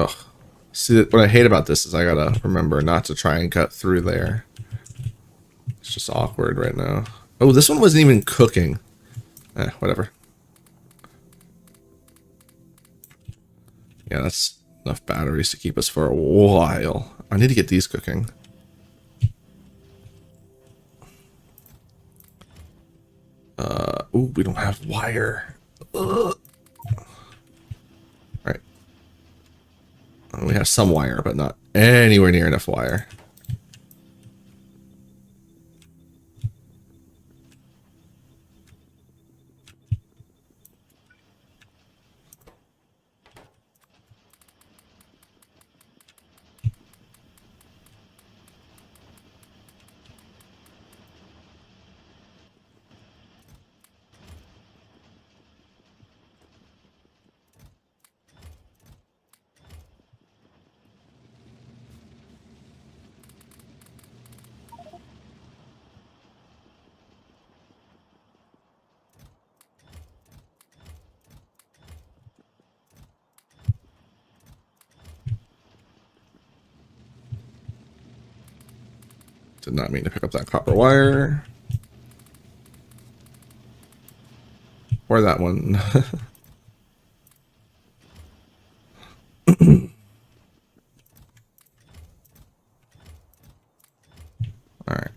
Ugh. See, what I hate about this is I gotta remember not to try and cut through there. It's just awkward right now. Oh, this one wasn't even cooking. Whatever. Yeah, that's enough batteries to keep us for a while. I need to get these cooking. Ooh, we don't have wire. Ugh. Right. We have some wire, but not anywhere near enough wire. Did not mean to pick up that copper wire. Or that one. Alright.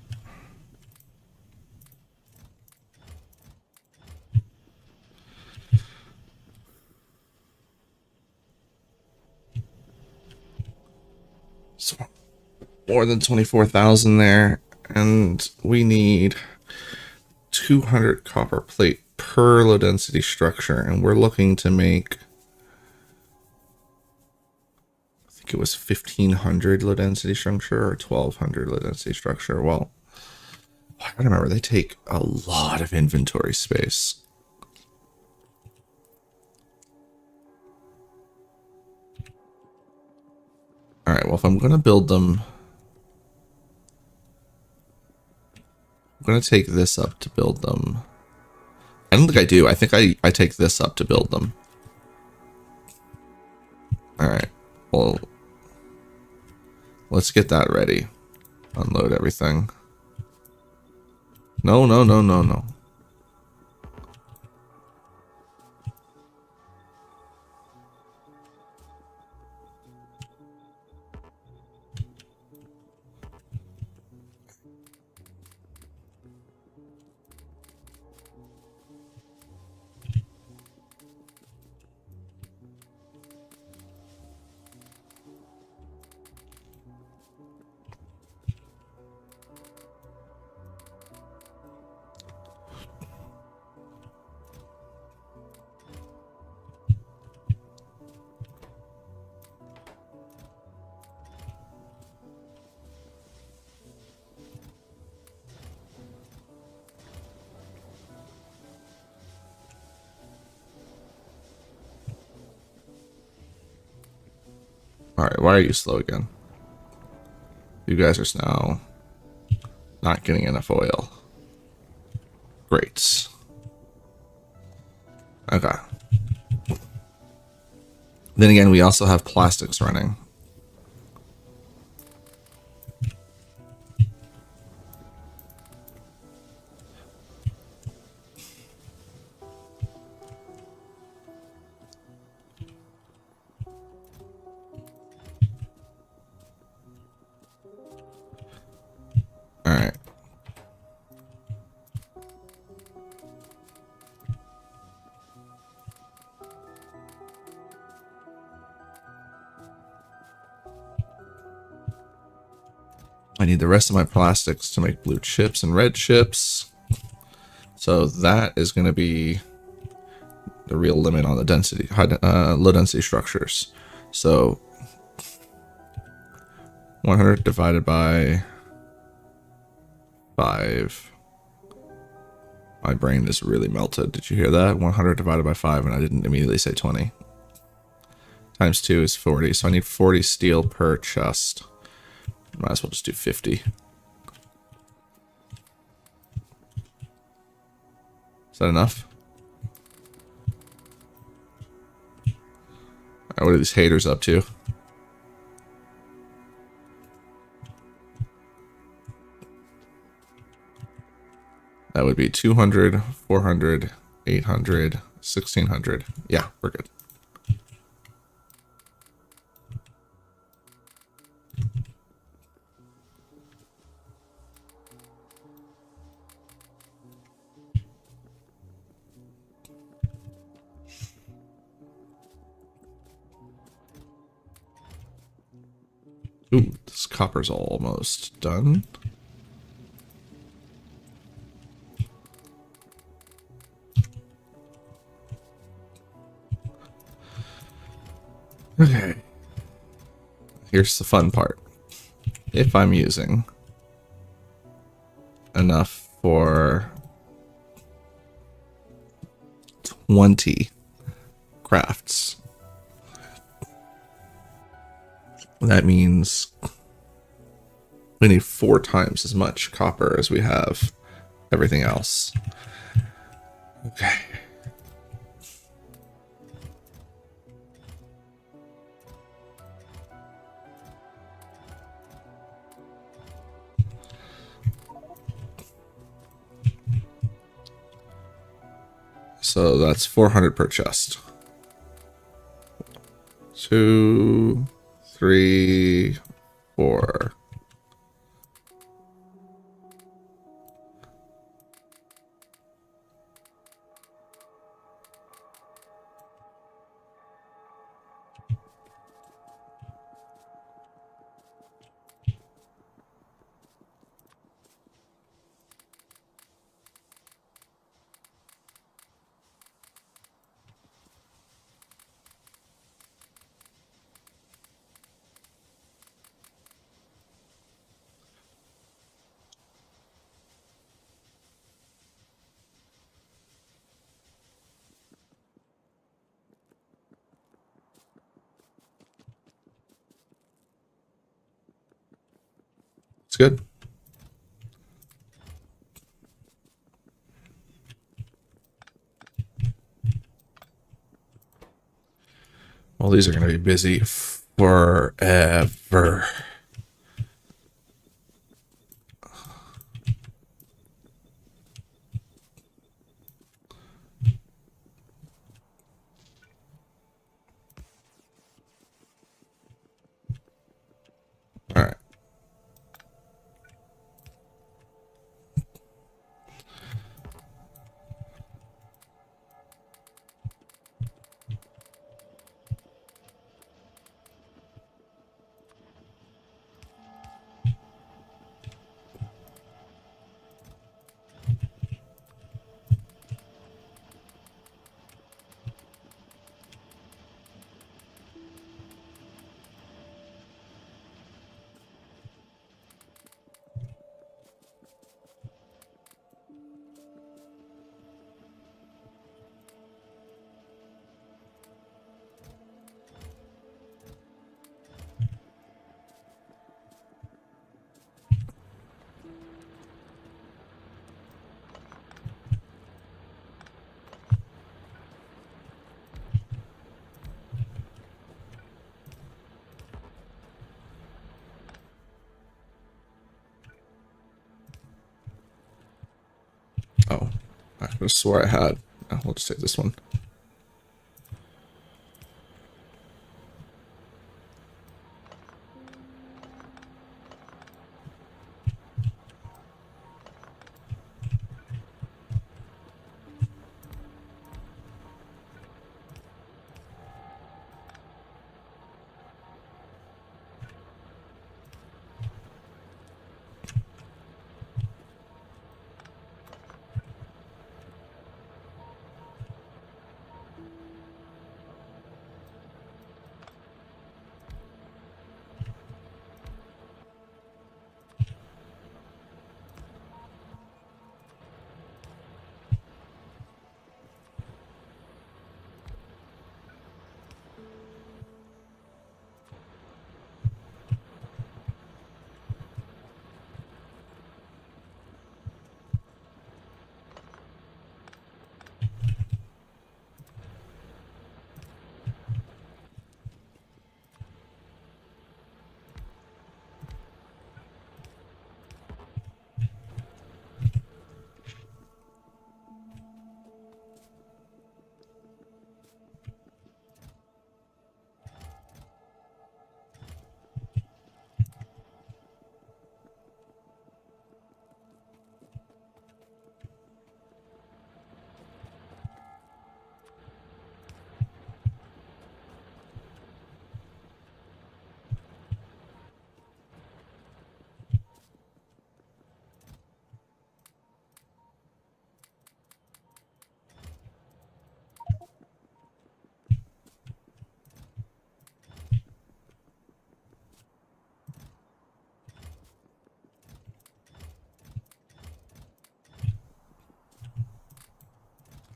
So more than 24,000 there, and we need 200 copper plate per low density structure, and we're looking to make, I think it was 1,500 low density structure or 1,200 low density structure. Well, I gotta remember, they take a lot of inventory space. All right, well, if I'm gonna build them, I'm gonna take this up to build them. I don't think I do. I think I take this up to build them. All right, well, let's get that ready. Unload everything. No, no, no, no, no. Alright, why are you slow again? You guys are now not getting enough oil. Great. Okay. Then again, we also have plastics running. Alright. I need the rest of my plastics to make blue chips and red chips. So that is going to be the real limit on the density, low density structures. So 100 divided by 5. My brain is really melted. Did you hear that? 100 divided by 5, and I didn't immediately say 20. Times 2 is 40, so I need 40 steel per chest. Might as well just do 50. Is that enough? Alright, what are these haters up to? would be 200, 400, 800, 1600. Yeah, we're good. Ooh, this copper's almost done. Okay. Here's the fun part. If I'm using enough for 20 crafts, that means we need 4 times as much copper as we have everything else. Okay. So that's 400 per chest. 2, 3, 4. It's good. Well, these are going to be busy forever. All right. Oh, I could have swore I had. Oh, we'll just take this one.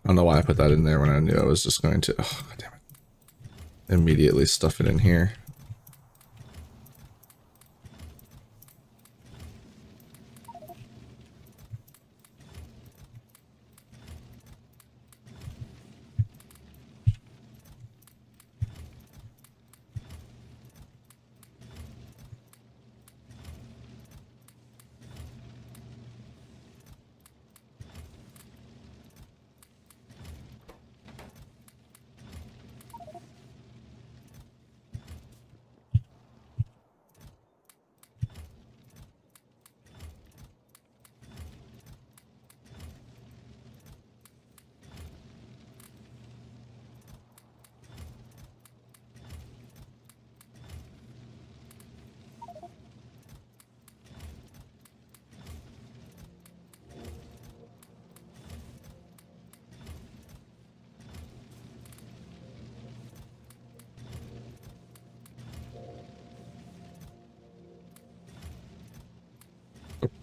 I don't know why I put that in there when I knew I was just going to, oh, God damn it. Immediately stuff it in here.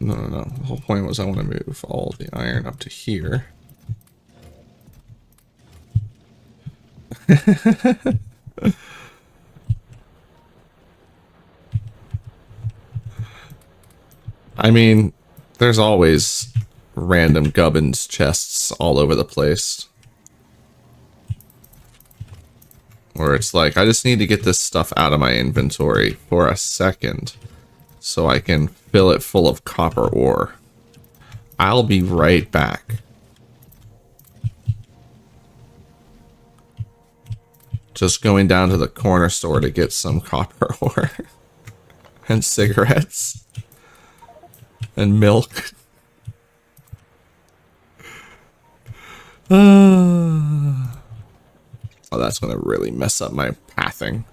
No, no, no. The whole point was I want to move all the iron up to here. I mean, there's always random gubbins chests all over the place. Where it's like, I just need to get this stuff out of my inventory for a second so I can fill it full of copper ore. I'll be right back. Just going down to the corner store to get some copper ore. And cigarettes. And milk. Oh, that's going to really mess up my pathing.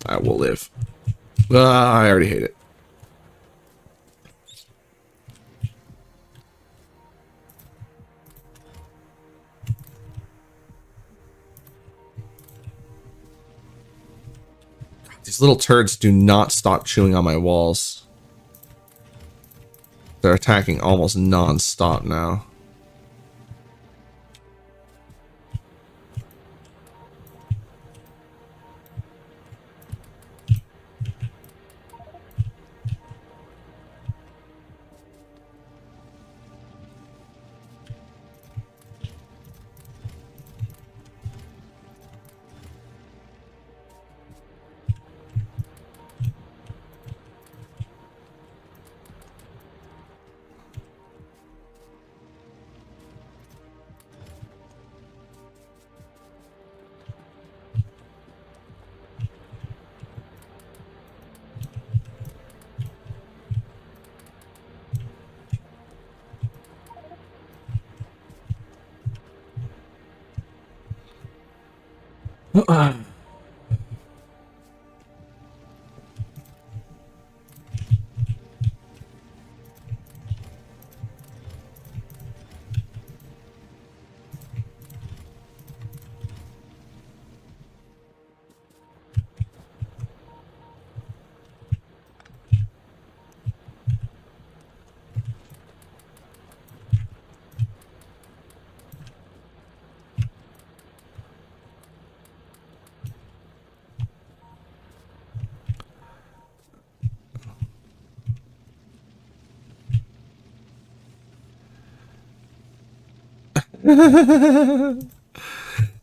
I will live. I already hate it. God, these little turds do not stop chewing on my walls. They're attacking almost non-stop now.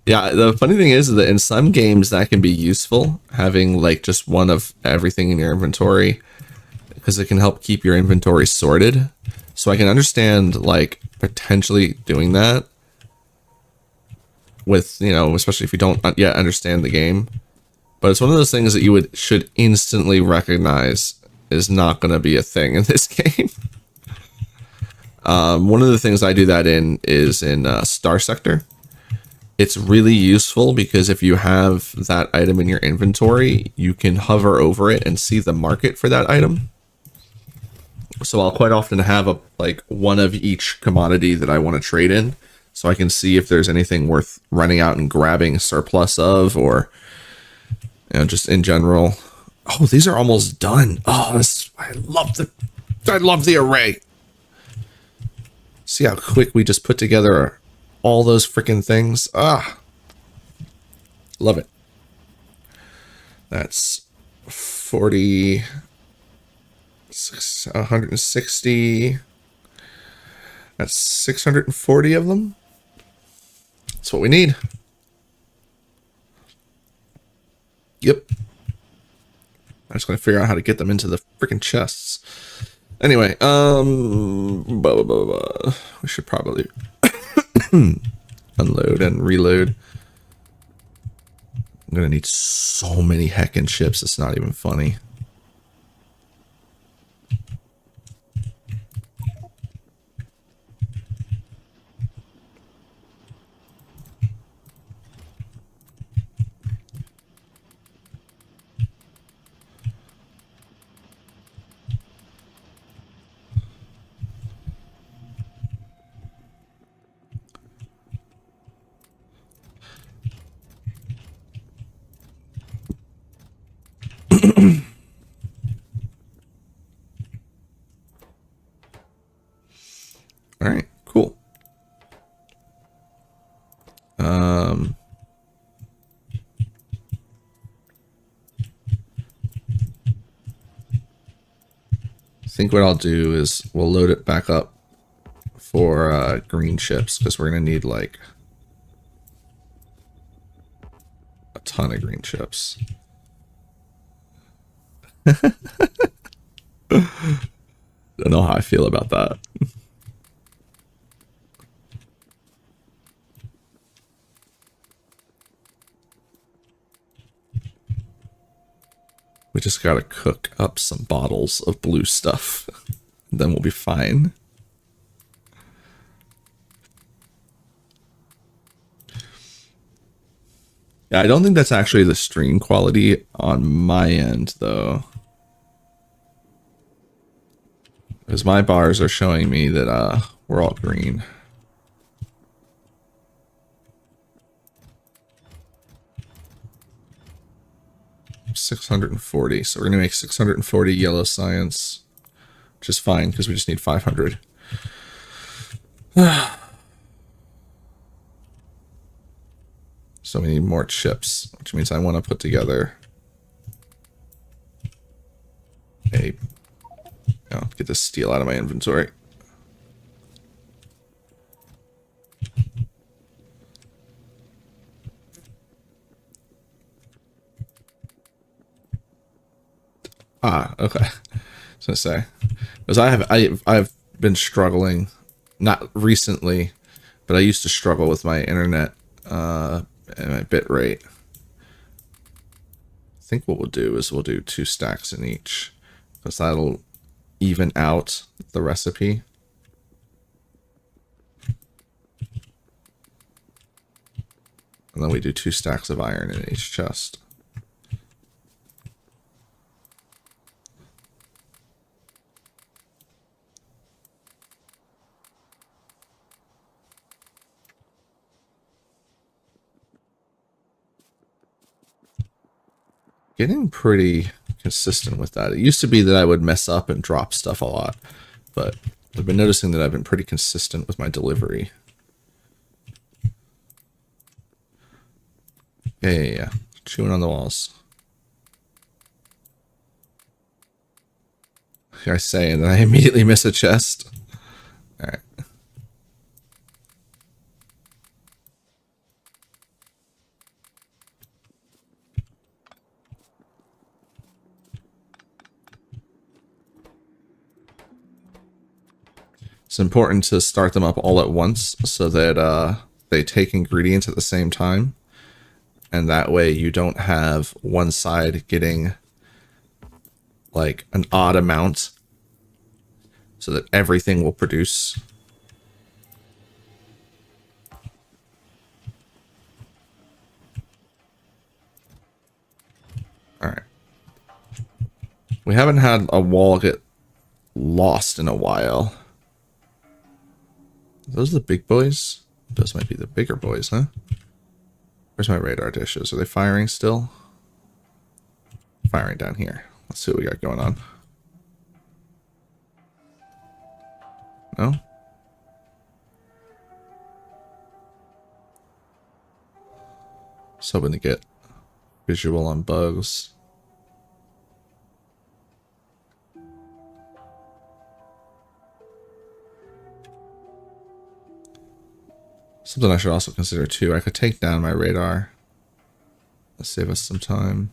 Yeah, the funny thing is that in some games that can be useful, having like just one of everything in your inventory, because it can help keep your inventory sorted. So I can understand like potentially doing that with, you know, especially if you don't yet understand the game. But it's one of those things that you should instantly recognize is not going to be a thing in this game. One of the things I do that in is in Star Sector. It's really useful because if you have that item in your inventory, you can hover over it and see the market for that item. So I'll quite often have like one of each commodity that I want to trade in, so I can see if there's anything worth running out and grabbing a surplus of, or, you know, just in general. Oh, these are almost done. Oh, I love the array. See how quick we just put together all those freaking things? Ah, love it. That's 40, 160. That's 640 of them. That's what we need. Yep. I'm just gonna figure out how to get them into the freaking chests. Anyway, we should probably unload and reload. I'm gonna need so many heckin' chips, it's not even funny. All right, cool. I think what I'll do is we'll load it back up for green chips because we're gonna need like a ton of green chips. Don't know how I feel about that. We just gotta cook up some bottles of blue stuff. Then we'll be fine. Yeah, I don't think that's actually the stream quality on my end, though. Because my bars are showing me that we're all green. $640. So we're gonna make 640 yellow science, which is fine because we just need 500. So we need more chips, which means I want to put together a... Oh, get this steel out of my inventory. Ah, okay. I was gonna say, because I've been struggling, not recently, but I used to struggle with my internet and my bit rate. I think what we'll do is we'll do 2 stacks in each, because that'll even out the recipe. And then we do 2 stacks of iron in each chest. Getting pretty consistent with that. It used to be that I would mess up and drop stuff a lot, but I've been noticing that I've been pretty consistent with my delivery. Yeah. Chewing on the walls. I say, and then I immediately miss a chest. All right. It's important to start them up all at once so that they take ingredients at the same time. And that way you don't have one side getting like an odd amount so that everything will produce. All right. We haven't had a wall get lost in a while. Are those the big boys? Those might be the bigger boys, huh? Where's my radar dishes? Are they firing still? Firing down here. Let's see what we got going on. No? was hoping to get visual on bugs. Something I should also consider too, I could take down my radar. Let's save us some time.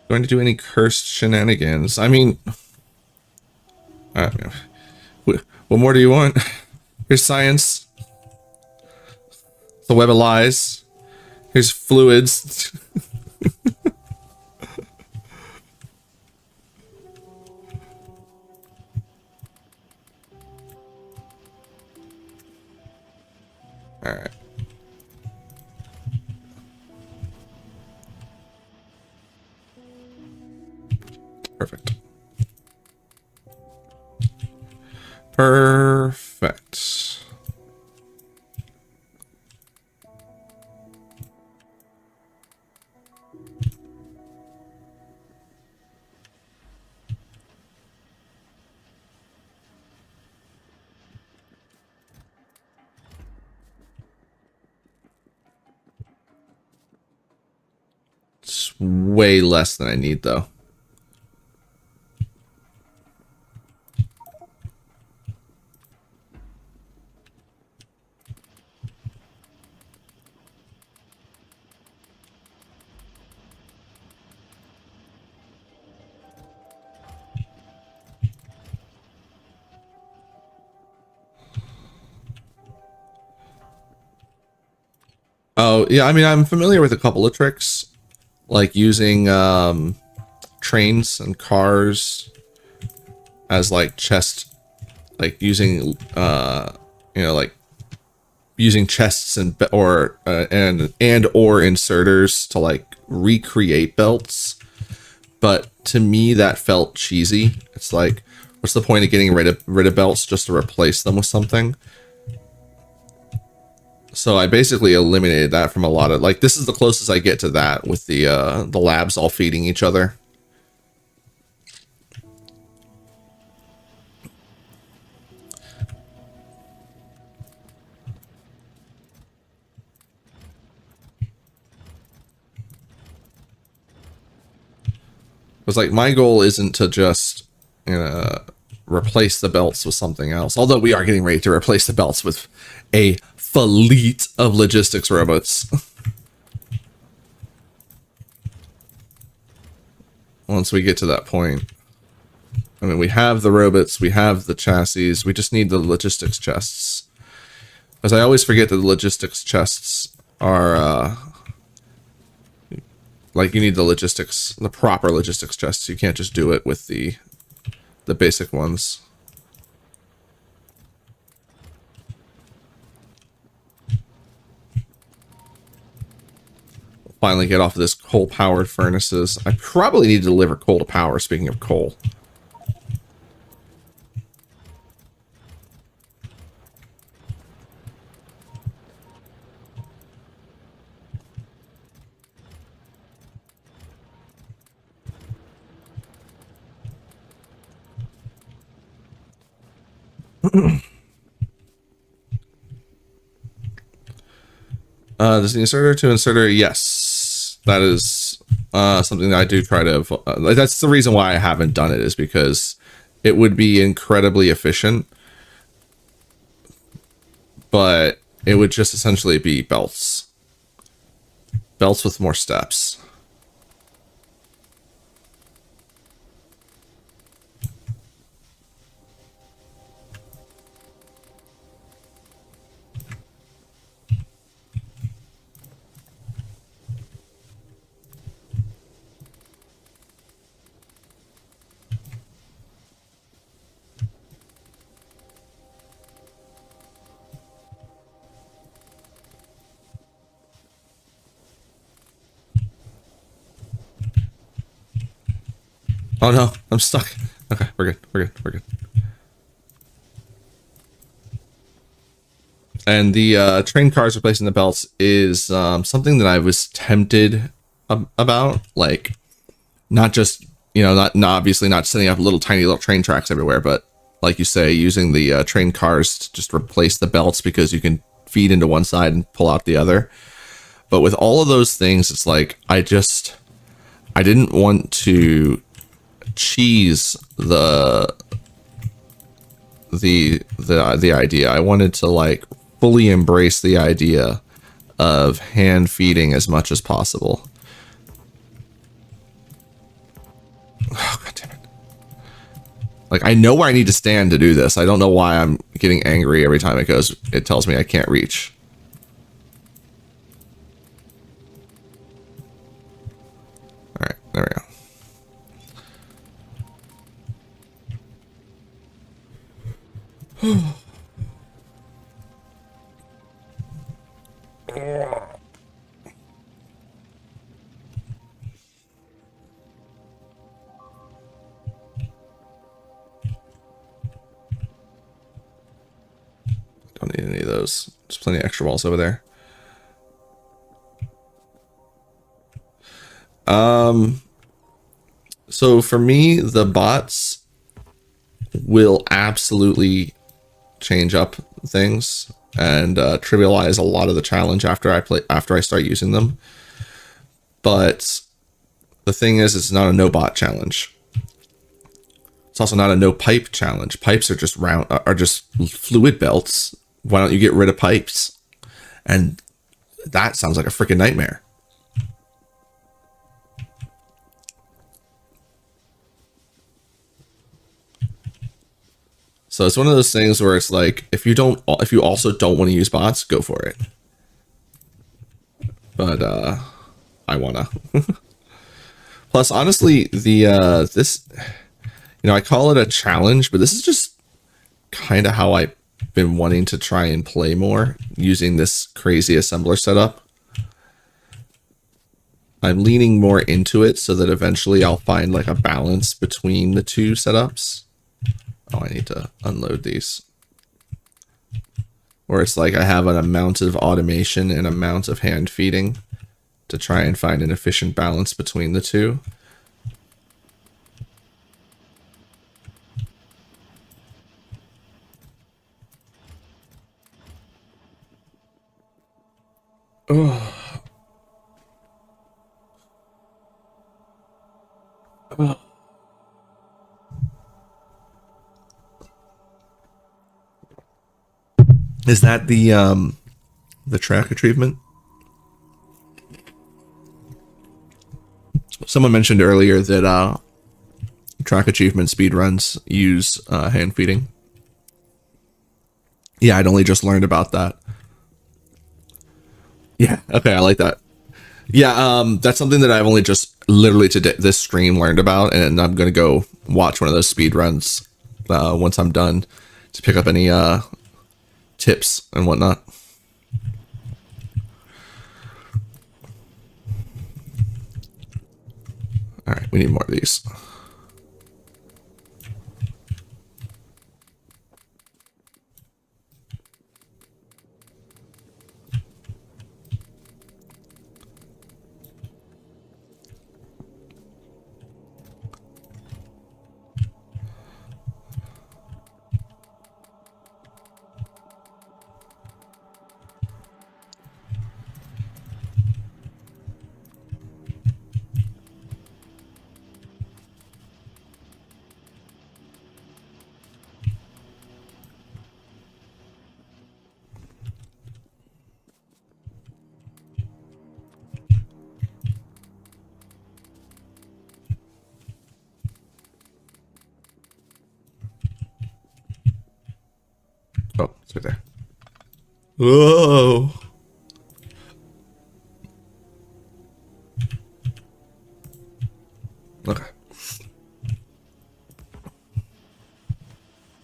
Going to do any cursed shenanigans? I mean, what more do you want? Here's science. The web of lies. Here's fluids. All right. Perfect. Perfect. It's way less than I need, though. Oh, yeah, I mean, I'm familiar with a couple of tricks, like using trains and cars as like chest, like using like using chests and or inserters to like recreate belts. But to me, that felt cheesy. It's like, what's the point of getting rid of belts just to replace them with something? So I basically eliminated that from a lot of, like, this is the closest I get to that with the labs all feeding each other. It was like, my goal isn't to just replace the belts with something else. Although we are getting ready to replace the belts with a fleet of logistics robots. Once we get to that point. I mean, we have the robots, we have the chassis, we just need the logistics chests. As I always forget that the logistics chests are, like, you need the proper logistics chests. You can't just do it with the basic ones. Finally get off of this coal-powered furnaces. I probably need to deliver coal to power, speaking of coal. Does the inserter to inserter? Yes, that is something that I do try to. That's the reason why I haven't done it, is because it would be incredibly efficient, but it would just essentially be belts with more steps. Oh no, I'm stuck. Okay, we're good. We're good. We're good. And the train cars replacing the belts is something that I was tempted about. Like, not just, not obviously not setting up tiny little train tracks everywhere, but like you say, using the train cars to just replace the belts because you can feed into one side and pull out the other. But with all of those things, it's like I didn't want to cheese the idea. I wanted to like fully embrace the idea of hand feeding as much as possible. Oh, God damn it. Like, I know where I need to stand to do this. I don't know why I'm getting angry every time it tells me I can't reach. All right, there we go. Don't need any of those. There's plenty of extra walls over there. So for me, the bots will absolutely change up things and trivialize a lot of the challenge after I start using them. But the thing is, it's not a no bot challenge. It's also not a no pipe challenge. Pipes are just fluid belts. Why don't you get rid of pipes? And that sounds like a freaking nightmare. So it's one of those things where it's like, if you also don't want to use bots, go for it. But I wanna. Plus, honestly, this, I call it a challenge, but this is just kind of how I've been wanting to try and play more using this crazy assembler setup. I'm leaning more into it so that eventually I'll find like a balance between the two setups. Oh, I need to unload these. Or it's like I have an amount of automation and amount of hand feeding to try and find an efficient balance between the two. Oh. Oh. Is that the track achievement? Someone mentioned earlier that track achievement speedruns use hand feeding. Yeah, I'd only just learned about that. Yeah, okay, I like that. Yeah, that's something that I've only just literally today this stream learned about, and I'm gonna go watch one of those speedruns once I'm done to pick up any tips and whatnot. All right, we need more of these. Oh, it's right there. Whoa. Okay.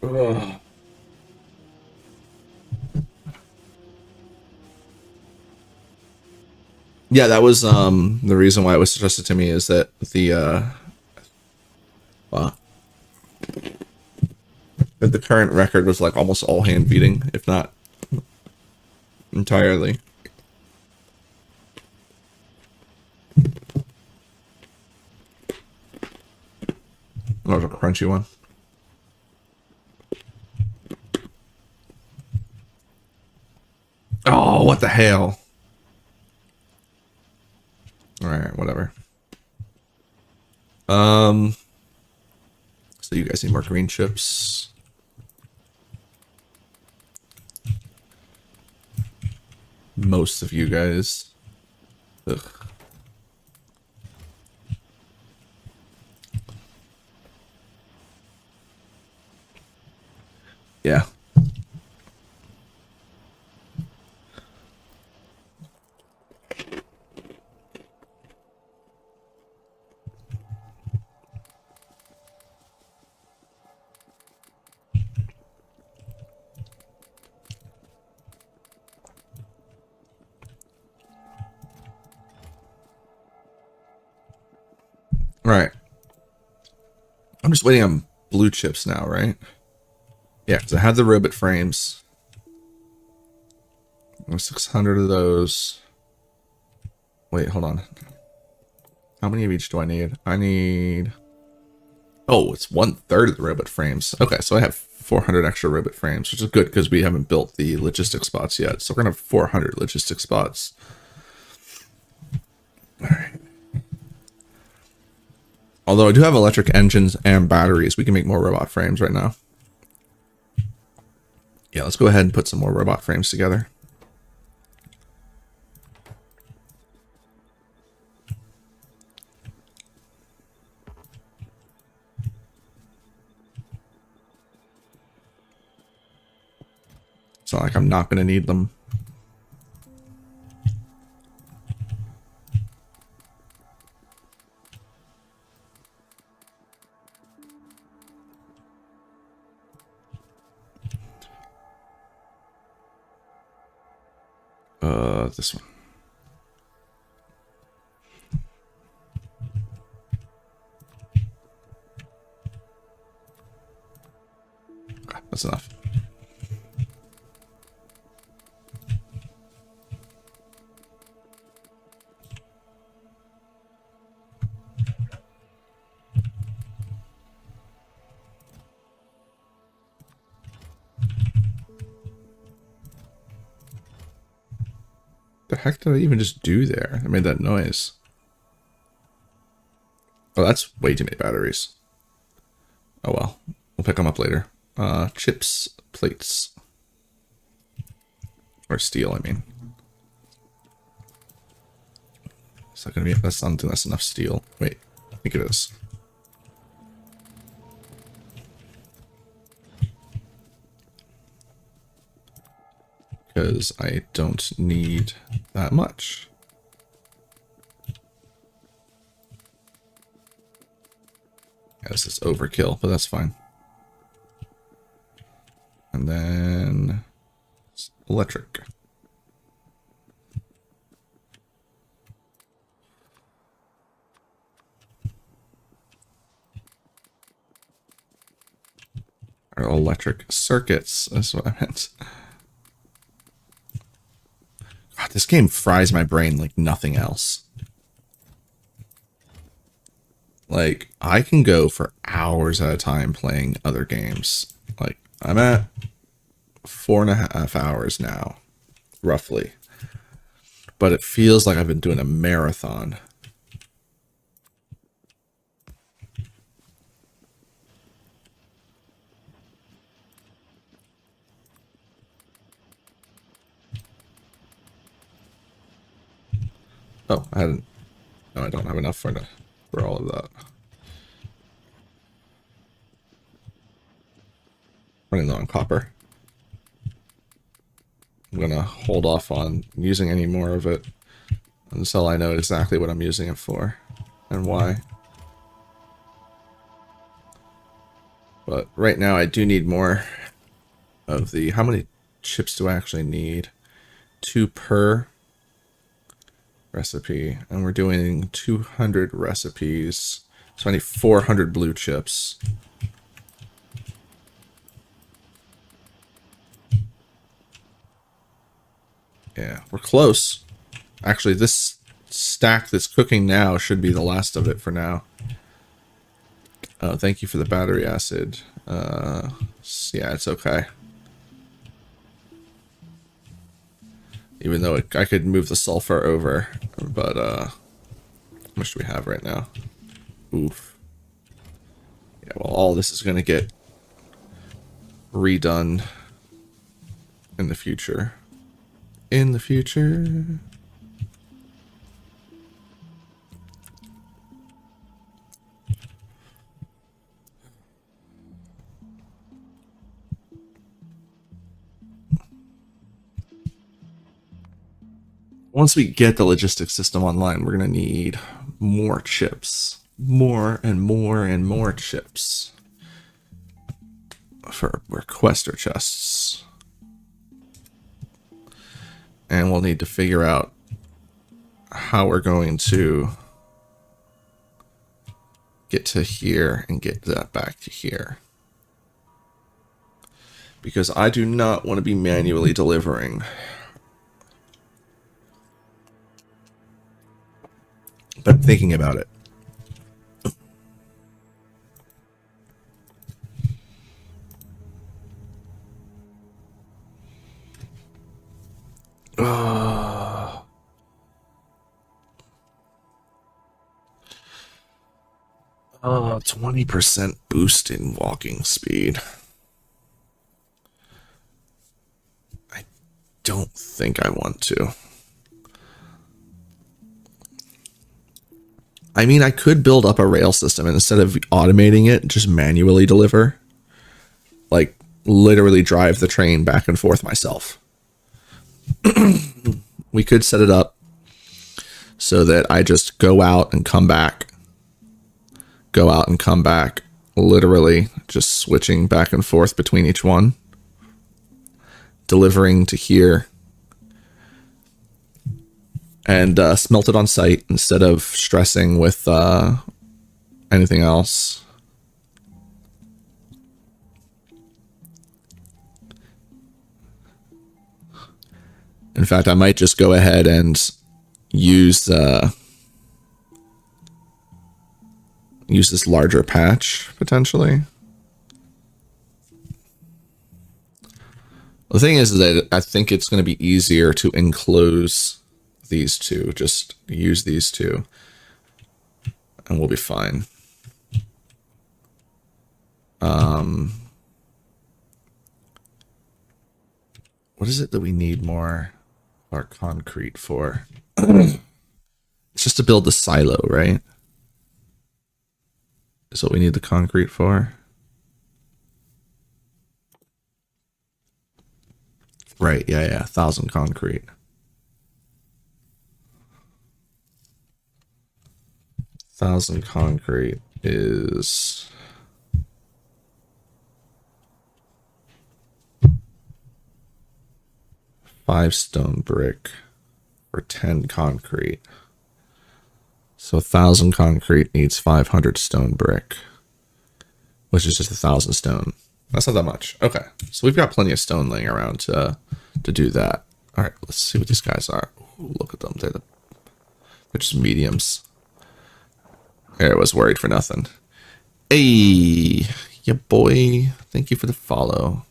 Ugh. Yeah, that was the reason why it was suggested to me is that Wow. But the current record was like almost all hand beating, if not entirely. That was a crunchy one. Oh, what the hell? Alright, whatever. So you guys need more green chips. Most of you guys. Ugh. Yeah. Right. I'm just waiting on blue chips now, right? Yeah, because I had the robot frames. There's 600 of those. Wait, hold on. How many of each do I need? I need... Oh, it's 1/3 of the robot frames. Okay, so I have 400 extra robot frames, which is good because we haven't built the logistic spots yet. So we're going to have 400 logistic spots. All right. Although I do have electric engines and batteries, we can make more robot frames right now. Yeah, let's go ahead and put some more robot frames together. It's not like I'm not going to need them. This one. Okay, that's enough. The heck did I even just do there? I made that noise. Oh, that's way too many batteries. Oh well, we'll pick them up later. Chips, plates, or steel. I mean, is that gonna be? That's not that's enough steel. Wait, I think it is. Because I don't need that much. Yeah, this is overkill, but that's fine. And then electric. Or electric circuits, that's what I meant. God, this game fries my brain like nothing else. Like, I can go for hours at a time playing other games. Like, I'm at 4.5 hours now, roughly. But it feels like I've been doing a marathon. Oh, I hadn't... No, I don't have enough for all of that. Running low on copper. I'm gonna hold off on using any more of it until I know exactly what I'm using it for and why. But right now I do need more of the... How many chips do I actually need? 2 per recipe, and we're doing 200 recipes So I need 400 blue chips. Yeah, we're close. Actually, this stack that's cooking now should be the last of it for now. Oh, thank you for the battery acid. Yeah, it's okay. Even though I could move the sulfur over, but how much do we have right now? Oof. Yeah, well, all this is going to get redone in the future. In the future. Once we get the logistics system online, we're going to need more chips. More and more and more chips. For requester chests. And we'll need to figure out how we're going to get to here and get that back to here. Because I do not want to be manually delivering. But I'm thinking about it. Oh, 20% boost in walking speed. I don't think I want to. I mean, I could build up a rail system and instead of automating it, just manually deliver. Like, literally drive the train back and forth myself. We could set it up so that I just go out and come back. Go out and come back. Literally just switching back and forth between each one. Delivering to here. And smelt it on site instead of stressing with anything else. In fact, I might just go ahead and use this larger patch, potentially. The thing is that I think it's going to be easier to enclose these two. Just use these two, and we'll be fine. What is it that we need more of our concrete for? It's just to build the silo, right? Is what we need the concrete for. Right, yeah, 1,000 concrete. 1,000 concrete is 5 stone brick for 10 concrete. So 1,000 concrete needs 500 stone brick, which is just 1,000 stone. That's not that much. Okay, so we've got plenty of stone laying around to do that. All right, let's see what these guys are. Ooh, look at them. They're just mediums. There, I was worried for nothing. Hey, yeah, boy. Thank you for the follow.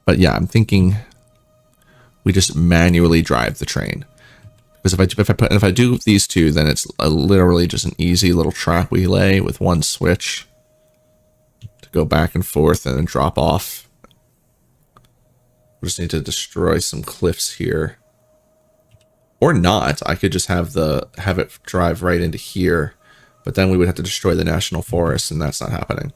But yeah, I'm thinking we just manually drive the train. Because if I do these two, then it's literally just an easy little track we lay with one switch to go back and forth and then drop off. We just need to destroy some cliffs here, or not. I could just have it drive right into here, but then we would have to destroy the national forest, and that's not happening.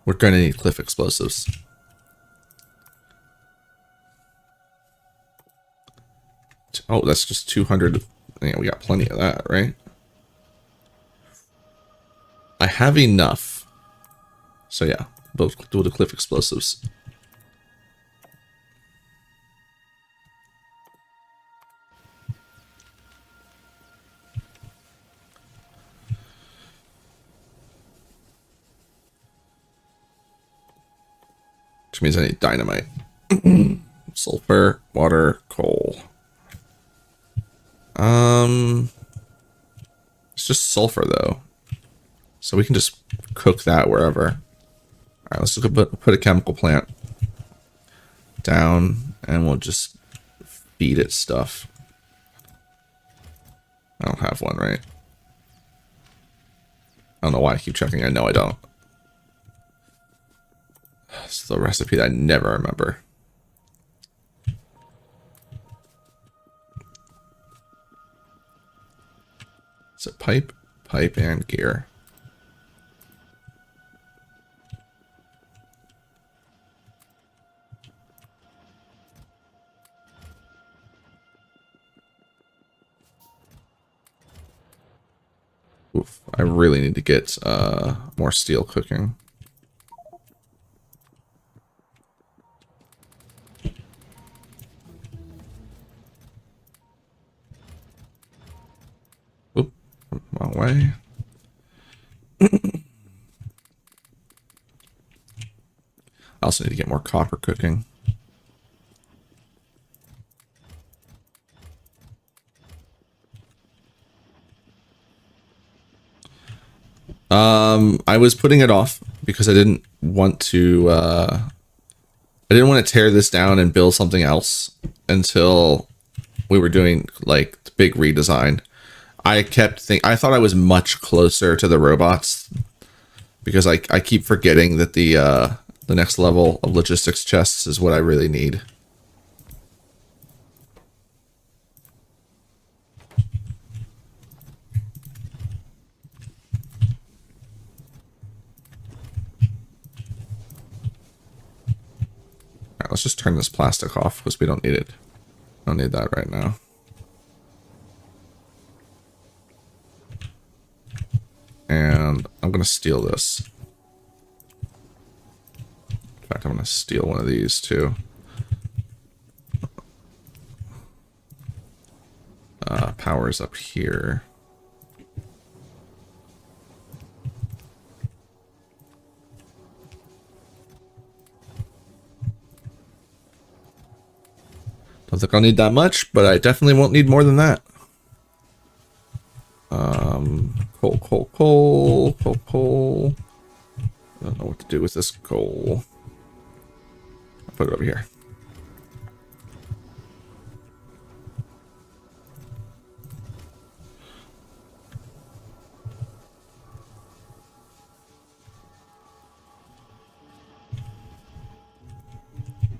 We're gonna need cliff explosives. Oh, that's just 200. Yeah, we got plenty of that, right? I have enough. So yeah, we'll do the cliff explosives. which means I need dynamite. Sulfur, water, coal. It's just sulfur though, so we can just cook that wherever. All right, let's just put a chemical plant down, and we'll just feed it stuff. I don't have one, right? I don't know why I keep checking. I know I don't. It's the recipe that I never remember. Is it pipe, and gear? Oof, I really need to get more steel cooking. Oop, wrong way. I also need to get more copper cooking. I was putting it off because I didn't want to tear this down and build something else until we were doing like the big redesign. I thought I was much closer to the robots because I keep forgetting that the next level of logistics chests is what I really need. Alright, let's just turn this plastic off because we don't need it. Don't need that right now. And I'm gonna steal this. In fact, I'm gonna steal one of these too. Power's up here. Don't think I'll need that much, but I definitely won't need more than that. Coal. I don't know what to do with this coal. I'll put it over here.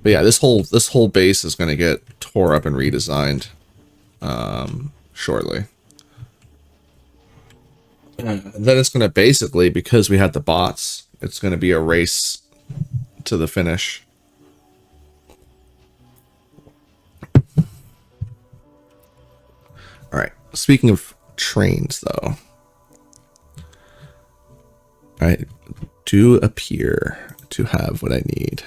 But yeah, this whole base is going to get tore up and redesigned shortly. And then it's going to basically, because we had the bots, it's going to be a race to the finish. All right. Speaking of trains, though, I do appear to have what I need.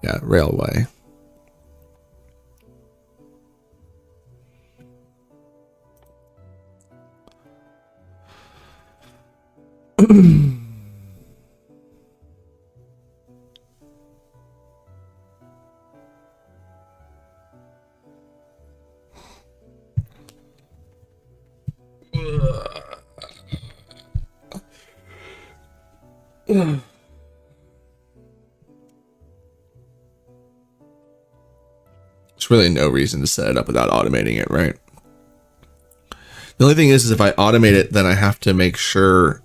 Yeah, railway. There's really no reason to set it up without automating it, right? The only thing is if I automate it, then I have to make sure,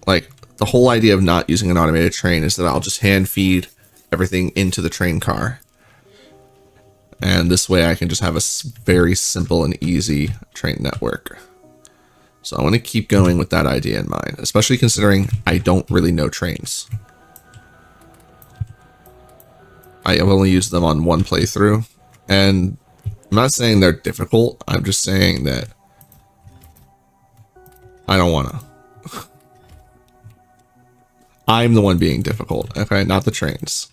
like, the whole idea of not using an automated train is that I'll just hand feed everything into the train car. And this way I can just have a very simple and easy train network. So I want to keep going with that idea in mind, especially considering I don't really know trains. I have only used them on one playthrough, and I'm not saying they're difficult. I'm just saying that I don't want to. I'm the one being difficult, okay? Not the trains.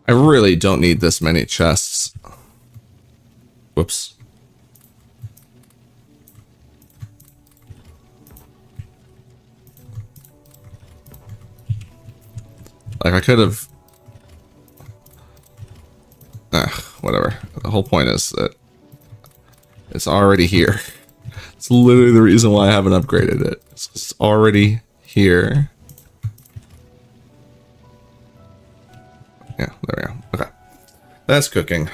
I really don't need this many chests. Whoops. Like, I could have... whatever. The whole point is that it's already here. It's literally the reason why I haven't upgraded it. It's already here. Yeah, there we go. Okay. That's cooking.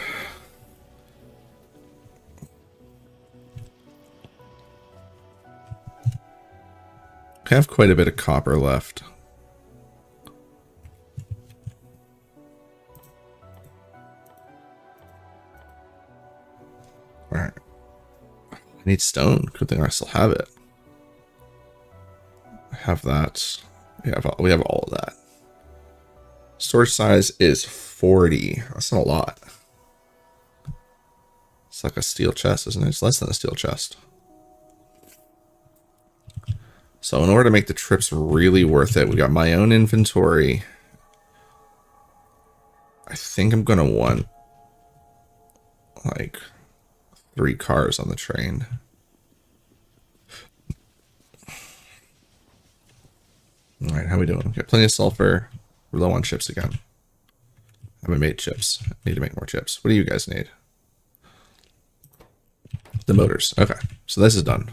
I have quite a bit of copper left. Alright. I need stone. Good thing I still have it. I have that. We have all of that. Storage size is 40. That's not a lot. It's like a steel chest, isn't it? It's less than a steel chest. So in order to make the trips really worth it, we got my own inventory. I think I'm going to want like 3 cars on the train. All right, how we doing? We got plenty of sulfur. We're low on chips again. I haven't made chips. I need to make more chips. What do you guys need? The motors. Okay, so this is done.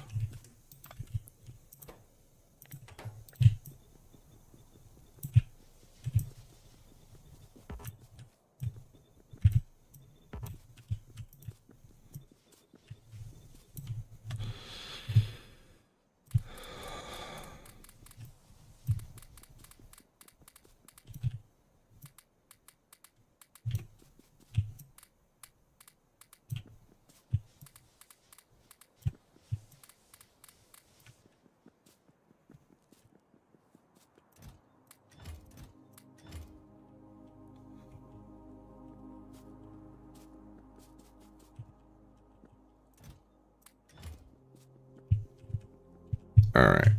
All right.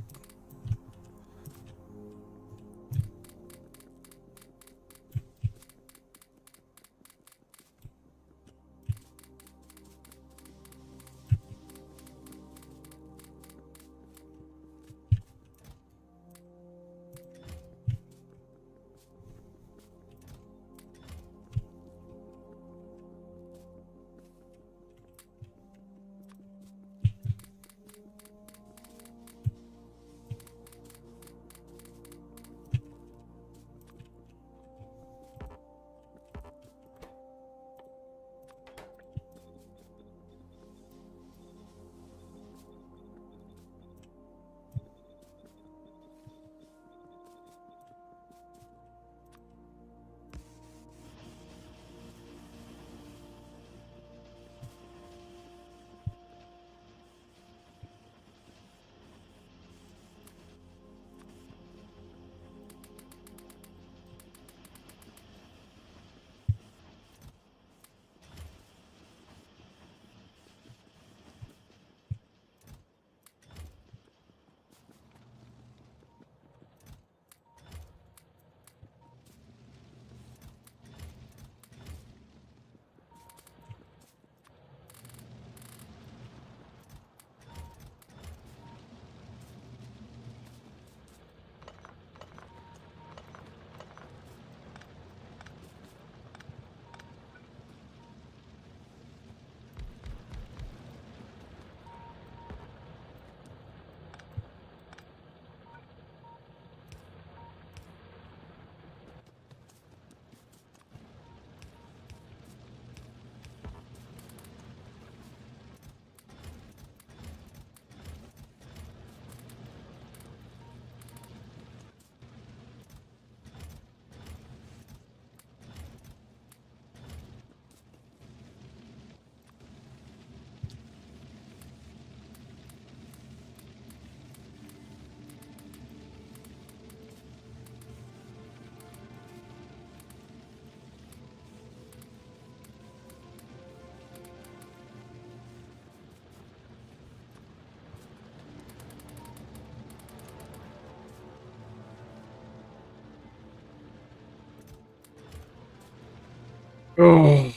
Oh.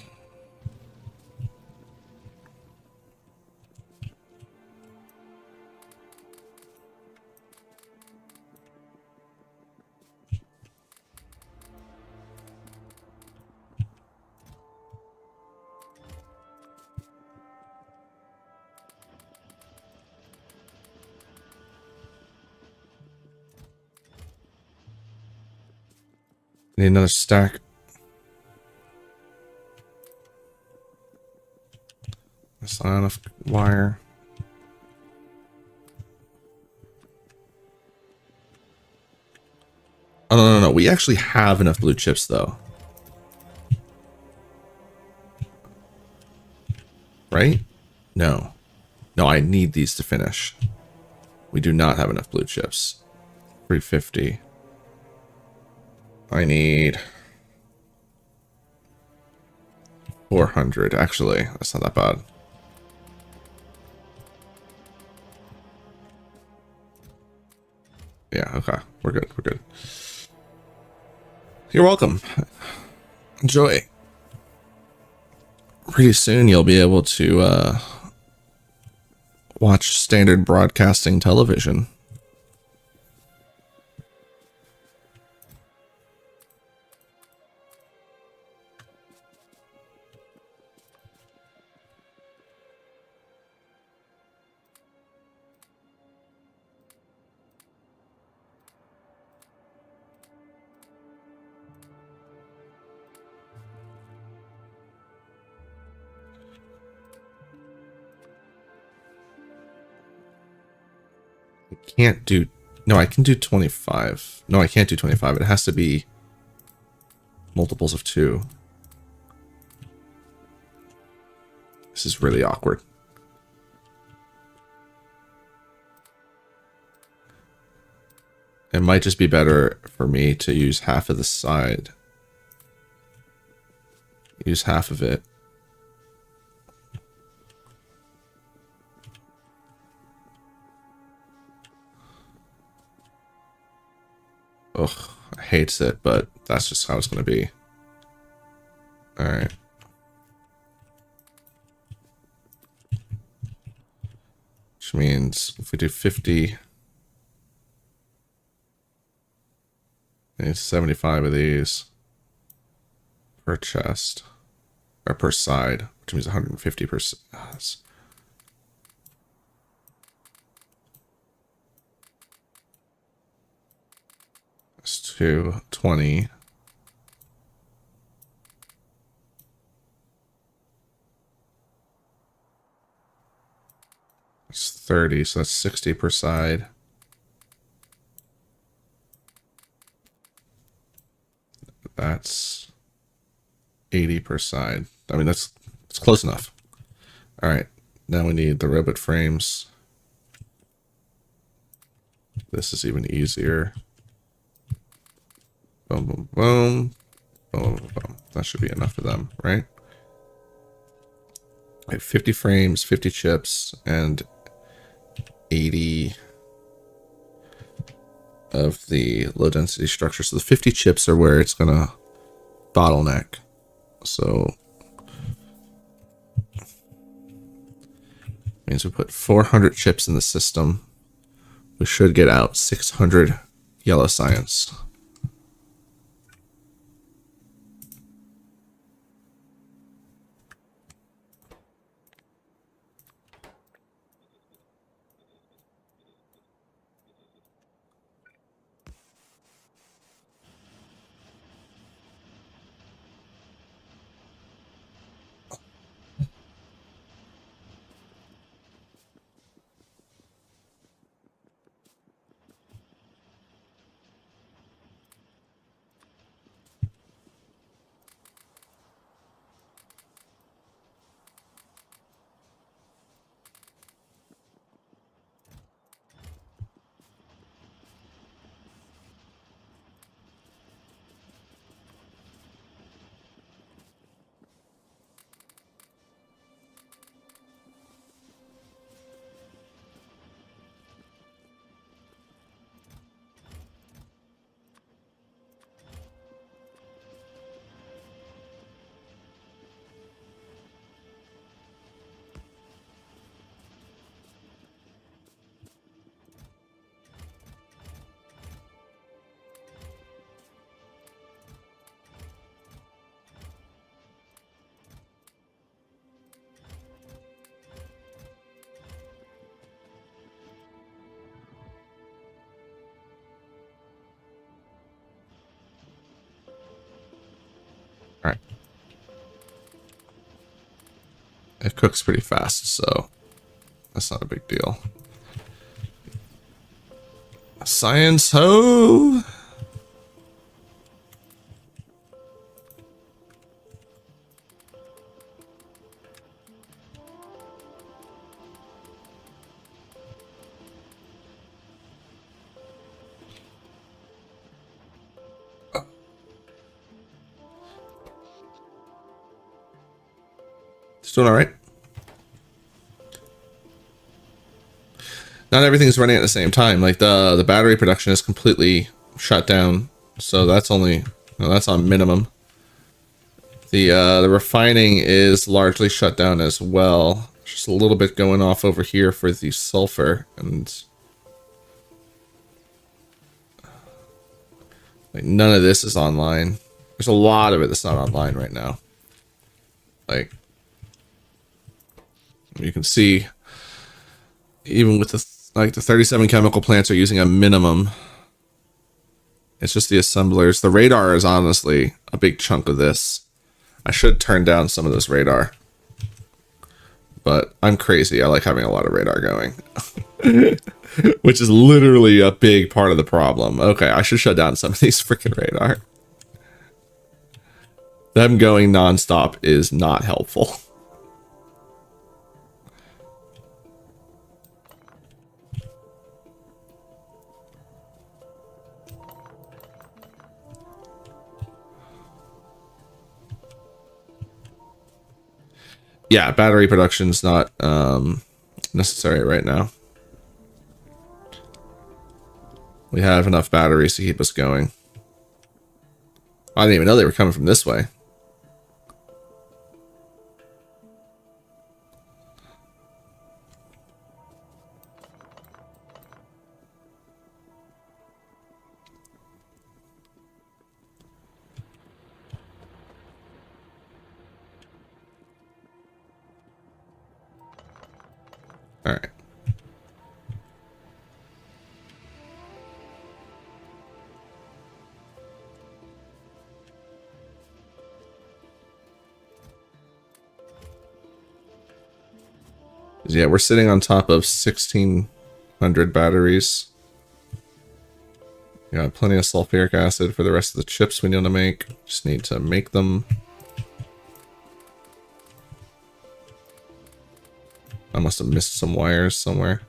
Need another stack. That's not enough wire. Oh, no. We actually have enough blue chips, though. Right? No. No, I need these to finish. We do not have enough blue chips. 350. I need 400. Actually, that's not that bad. Yeah, okay. We're good. We're good. You're welcome. Enjoy. Pretty soon you'll be able to watch standard broadcasting television. Can't do... No, I can do 25. No, I can't do 25. It has to be multiples of 2. This is really awkward. It might just be better for me to use half of the side. Use half of it. Ugh, I hate it, but that's just how it's going to be. Alright. Which means if we do 50, it's 75 of these per chest, or per side, which means 150 per side. That's 220. That's 30, so that's 60 per side. That's 80 per side. I mean, it's close enough. All right, now we need the robot frames. This is even easier. Boom, boom, boom. Boom, boom, boom. That should be enough for them, right? All right, 50 frames, 50 chips, and 80 of the low density structure. So the 50 chips are where it's gonna bottleneck. So means we put 400 chips in the system. We should get out 600 yellow science. All right. It cooks pretty fast, so that's not a big deal. Science ho! It's doing all right. Not everything's running at the same time. Like the battery production is completely shut down, so that's only that's on minimum. The refining is largely shut down as well. Just a little bit going off over here for the sulfur, and like none of this is online. There's a lot of it that's not online right now. Like you can see, even with the 37 chemical plants are using a minimum. It's just the assemblers. The radar is honestly a big chunk of this. I should turn down some of this radar. But I'm crazy. I like having a lot of radar going. Which is literally a big part of the problem. Okay, I should shut down some of these freaking radar. Them going nonstop is not helpful. Yeah, battery production's not necessary right now. We have enough batteries to keep us going. I didn't even know they were coming from this way. All right. Yeah, we're sitting on top of 1,600 batteries. Got plenty of sulfuric acid for the rest of the chips we need to make. Just need to make them. I must have missed some wires somewhere.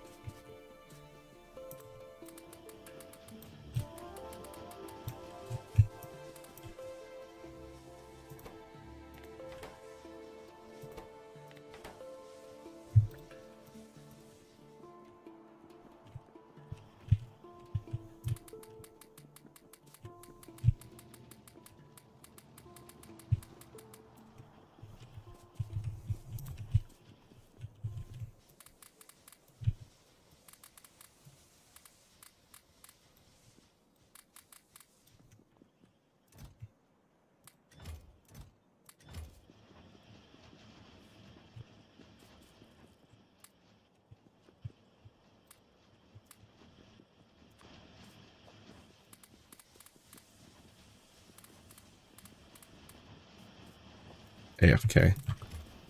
AFK.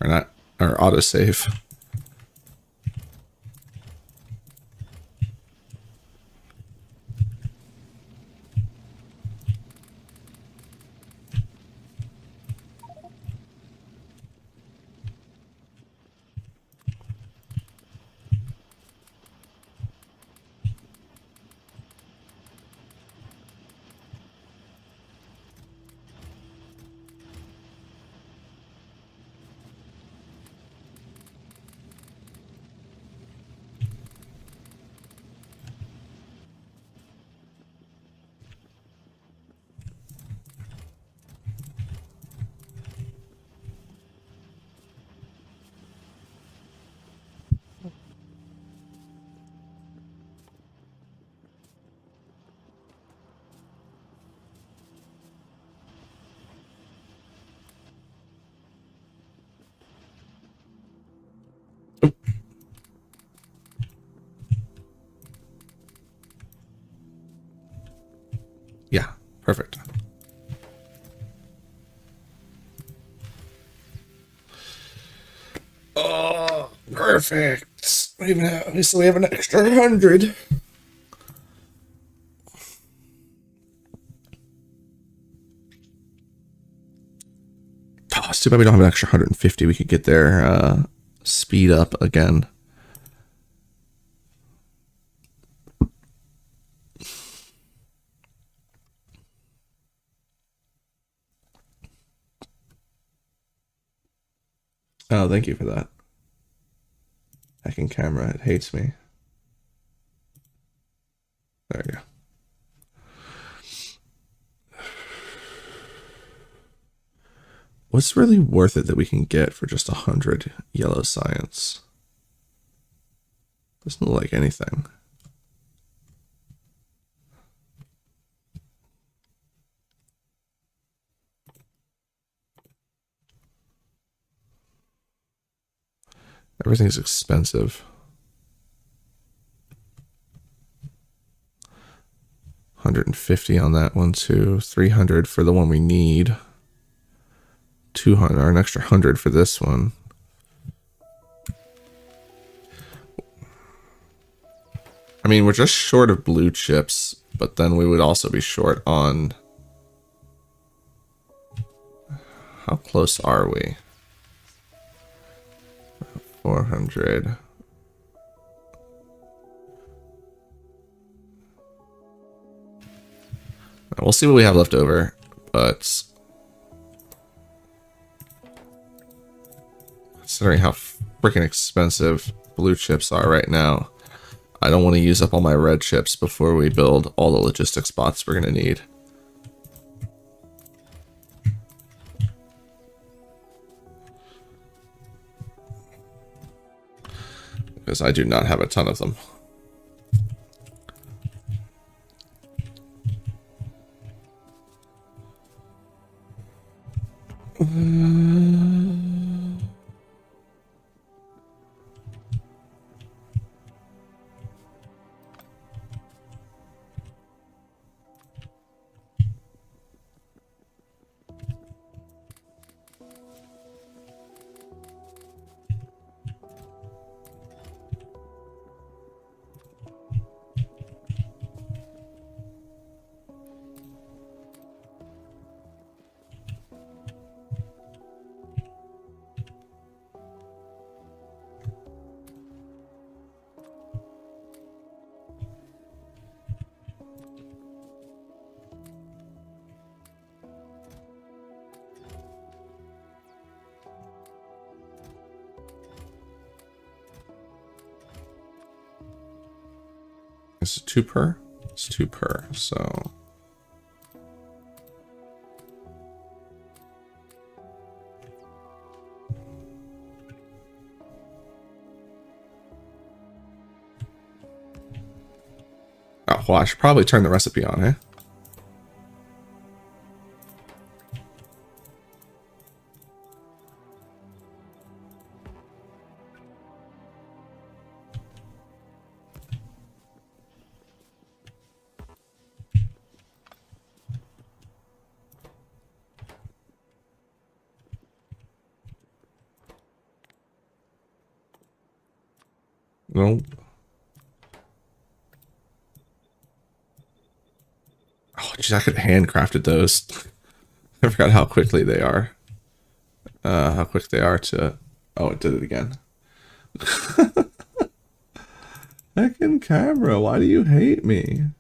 Or not, or autosave. Yeah, perfect. Perfect. We even have, so we have an extra 100. Oh, it's too bad we don't have an extra 150. We could get their speed up again. Oh, thank you for that. Hacking camera, it hates me. There you go. What's really worth it that we can get for just 100 yellow science? Doesn't look like anything. Everything's expensive. 150 on that one too. 300 for the one we need. 200 or an extra 100 for this one. I mean, we're just short of blue chips, but then we would also be short on... How close are we? 400. We'll see what we have left over, but... Considering how freaking expensive blue chips are right now, I don't want to use up all my red chips before we build all the logistics spots we're going to need. Because I do not have a ton of them. Is it 2 per? It's 2 per, so... Oh, well, I should probably turn the recipe on, eh? No. Oh, geez, I could have handcrafted those. I forgot how quickly they are. How quick they are to... Oh, it did it again. Heckin' camera, why do you hate me?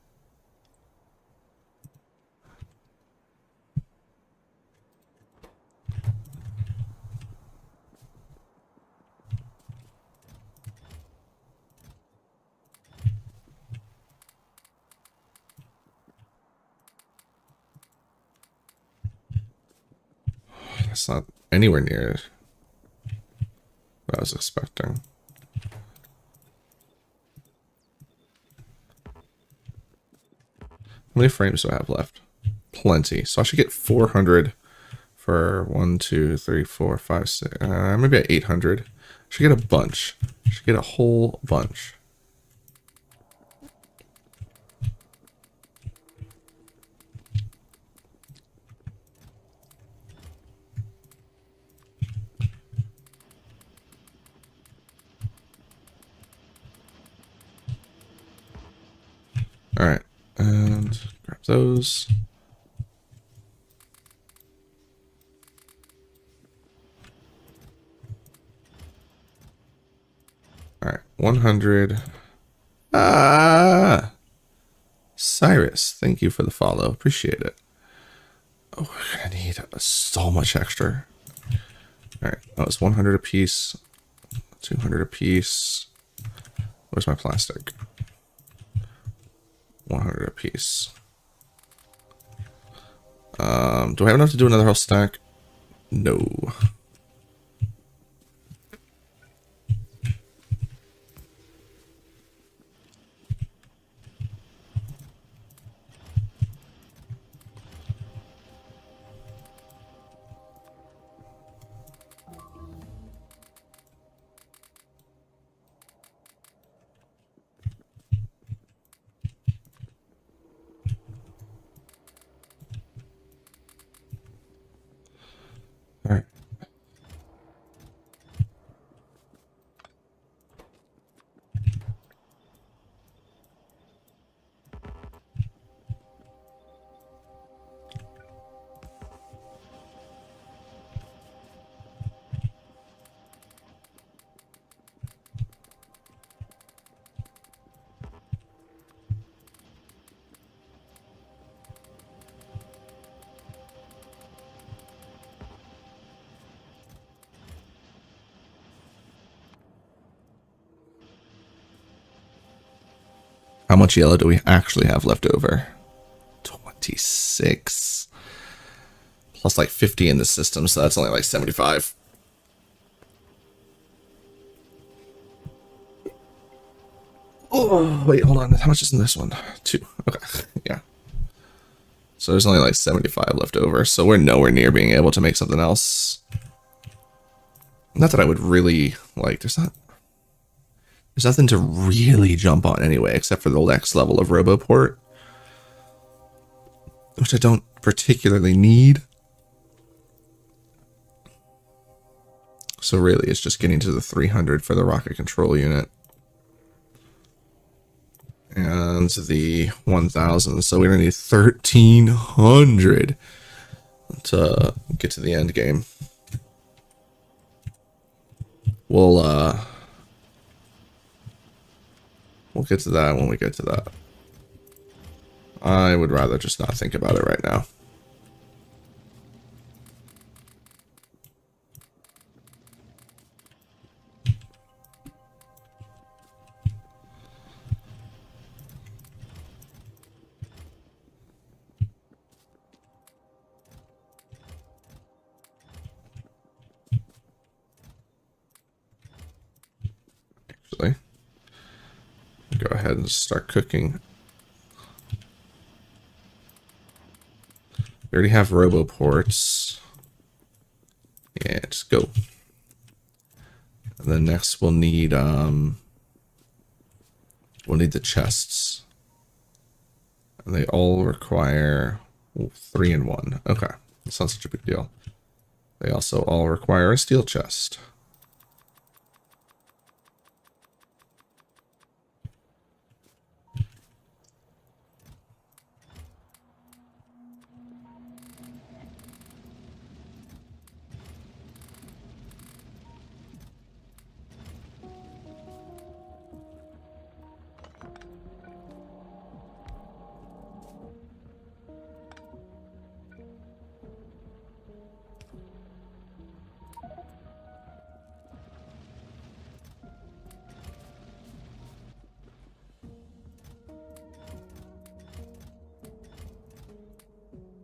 That's not anywhere near what I was expecting. How many frames do I have left? Plenty. So I should get 400 for 1, 2, 3, 4, 5, 6. Maybe at 800. I should get a bunch. I should get a whole bunch. All right, and grab those. All right, 100. Ah, Cyrus, thank you for the follow. Appreciate it. Oh, we're gonna need so much extra. All right, that was 100 a piece, 200 a piece. Where's my plastic? 100 a piece. Do I have enough to do another whole stack? No. All right. How much yellow do we actually have left over? 26. Plus like 50 in the system, so that's only like 75. Oh, wait, hold on. How much is in this one? 2. Okay, yeah. So there's only like 75 left over, so we're nowhere near being able to make something else. Not that I would really, like, there's nothing to really jump on anyway, except for the next level of Roboport, which I don't particularly need. So really, it's just getting to the 300 for the rocket control unit. And the 1000, so we're gonna need 1300 to get to the end game. We'll get to that when we get to that. I would rather just not think about it right now. Actually, go ahead and start cooking. We already have Roboports. Yeah, just go. And then next we'll need the chests. And they all require 3 and 1. Okay. That's not such a big deal. They also all require a steel chest.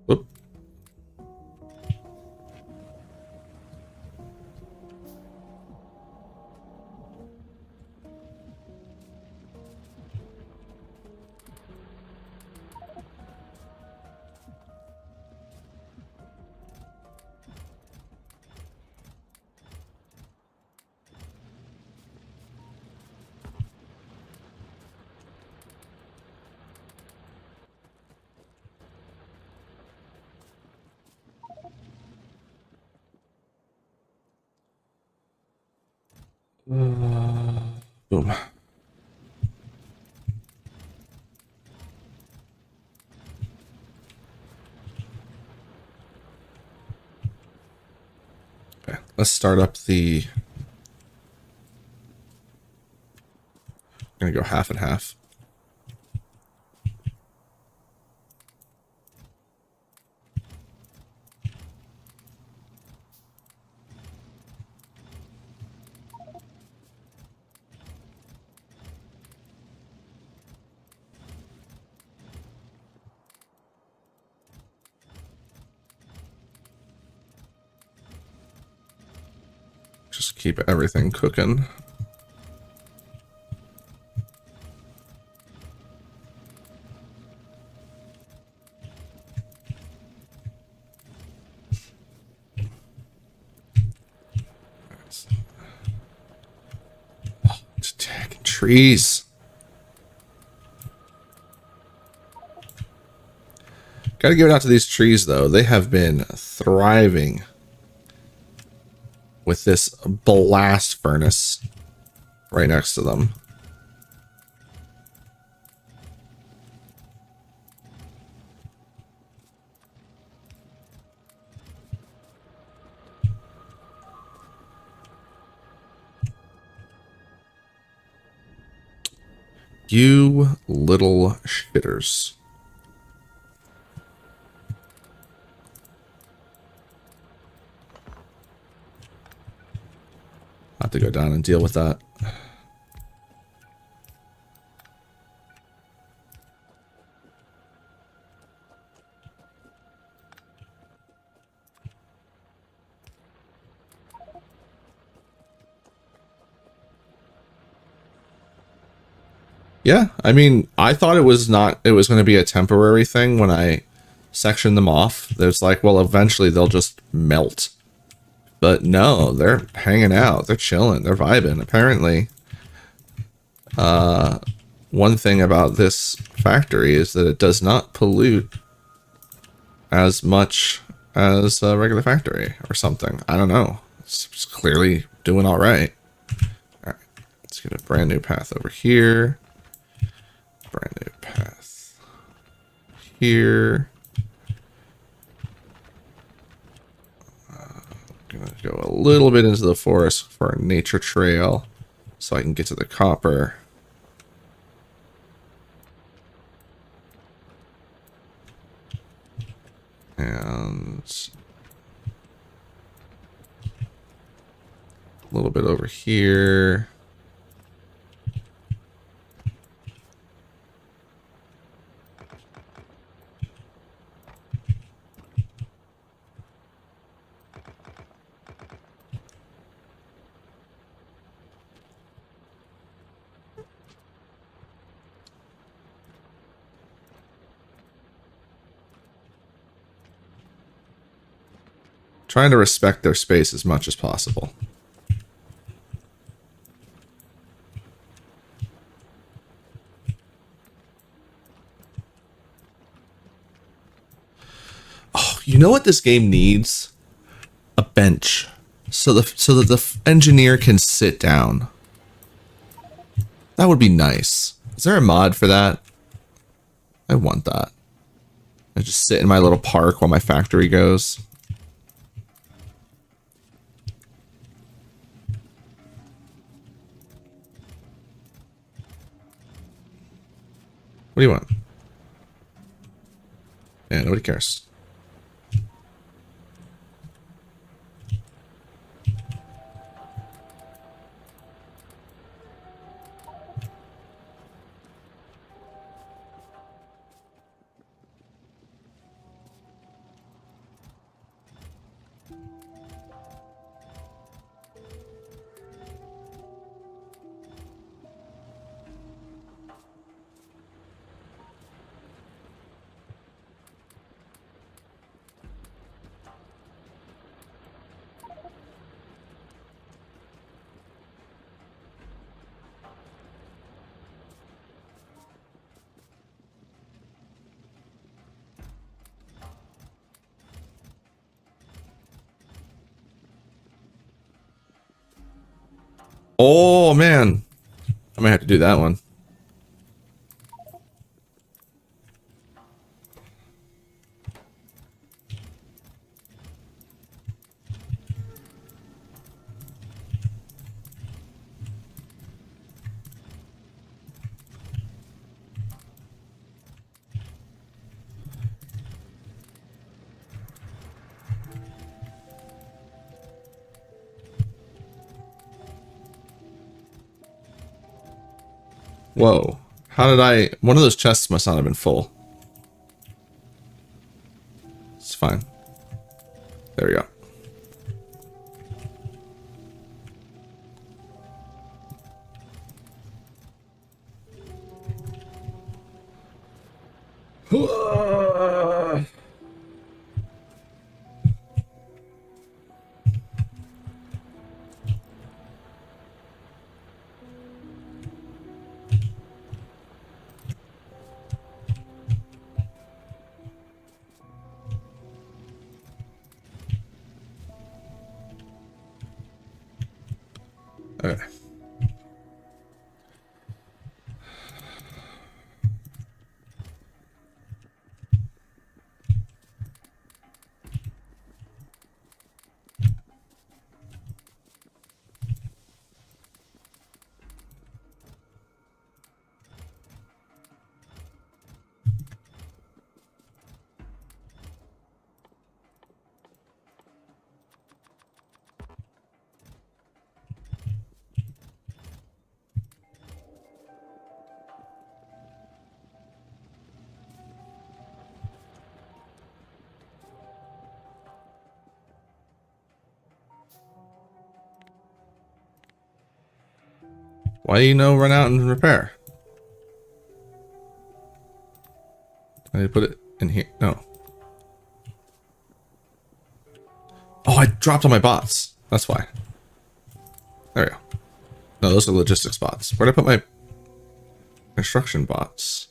Whoop. Boom. let's start up the... I'm gonna go half and half. Just keep everything cooking. Attacking trees. Gotta give it out to these trees, though. They have been thriving with this blast furnace right next to them. You little shitters. I'll have to go down and deal with that. Yeah, I mean, I thought it was going to be a temporary thing when I sectioned them off. There's like, well, eventually they'll just melt. But no, they're hanging out. They're chilling. They're vibing. Apparently, one thing about this factory is that it does not pollute as much as a regular factory or something. I don't know. It's clearly doing all right. All right, let's get a brand new path over here. Brand new path here. Gonna go a little bit into the forest for a nature trail so I can get to the copper. And a little bit over here. Trying to respect their space as much as possible. Oh, you know what this game needs? A bench. So that the engineer can sit down. That would be nice. Is there a mod for that? I want that. I just sit in my little park while my factory goes. What do you want? Yeah, nobody cares. Oh, man. I might have to do that one. Whoa. How did I... One of those chests must not have been full. It's fine. There we go. Okay. Why do you know run out and repair? I need to put it in here. No. Oh, I dropped all my bots. That's why. There we go. No, those are logistics bots. Where'd I put my construction bots?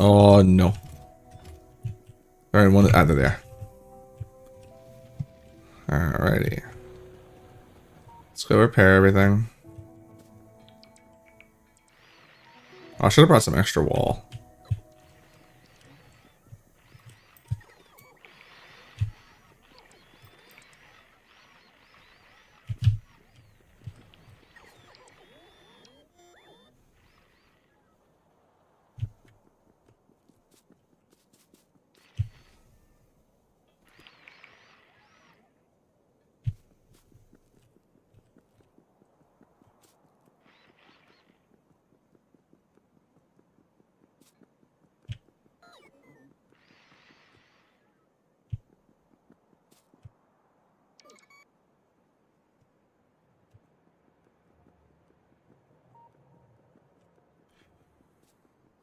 Oh, no. Alright, one out of there. Alrighty. Let's go repair everything. Oh, I should have brought some extra wall.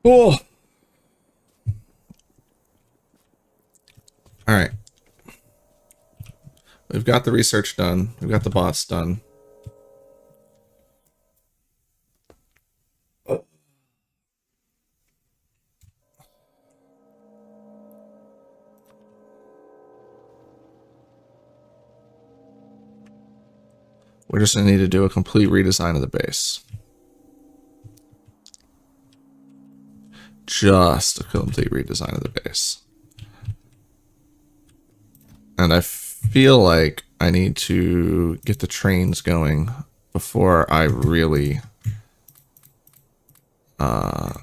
Oh! Alright. We've got the research done. We've got the bots done. We're just going to need to do a complete redesign of the base. Just a complete redesign of the base. And I feel like I need to get the trains going before I really go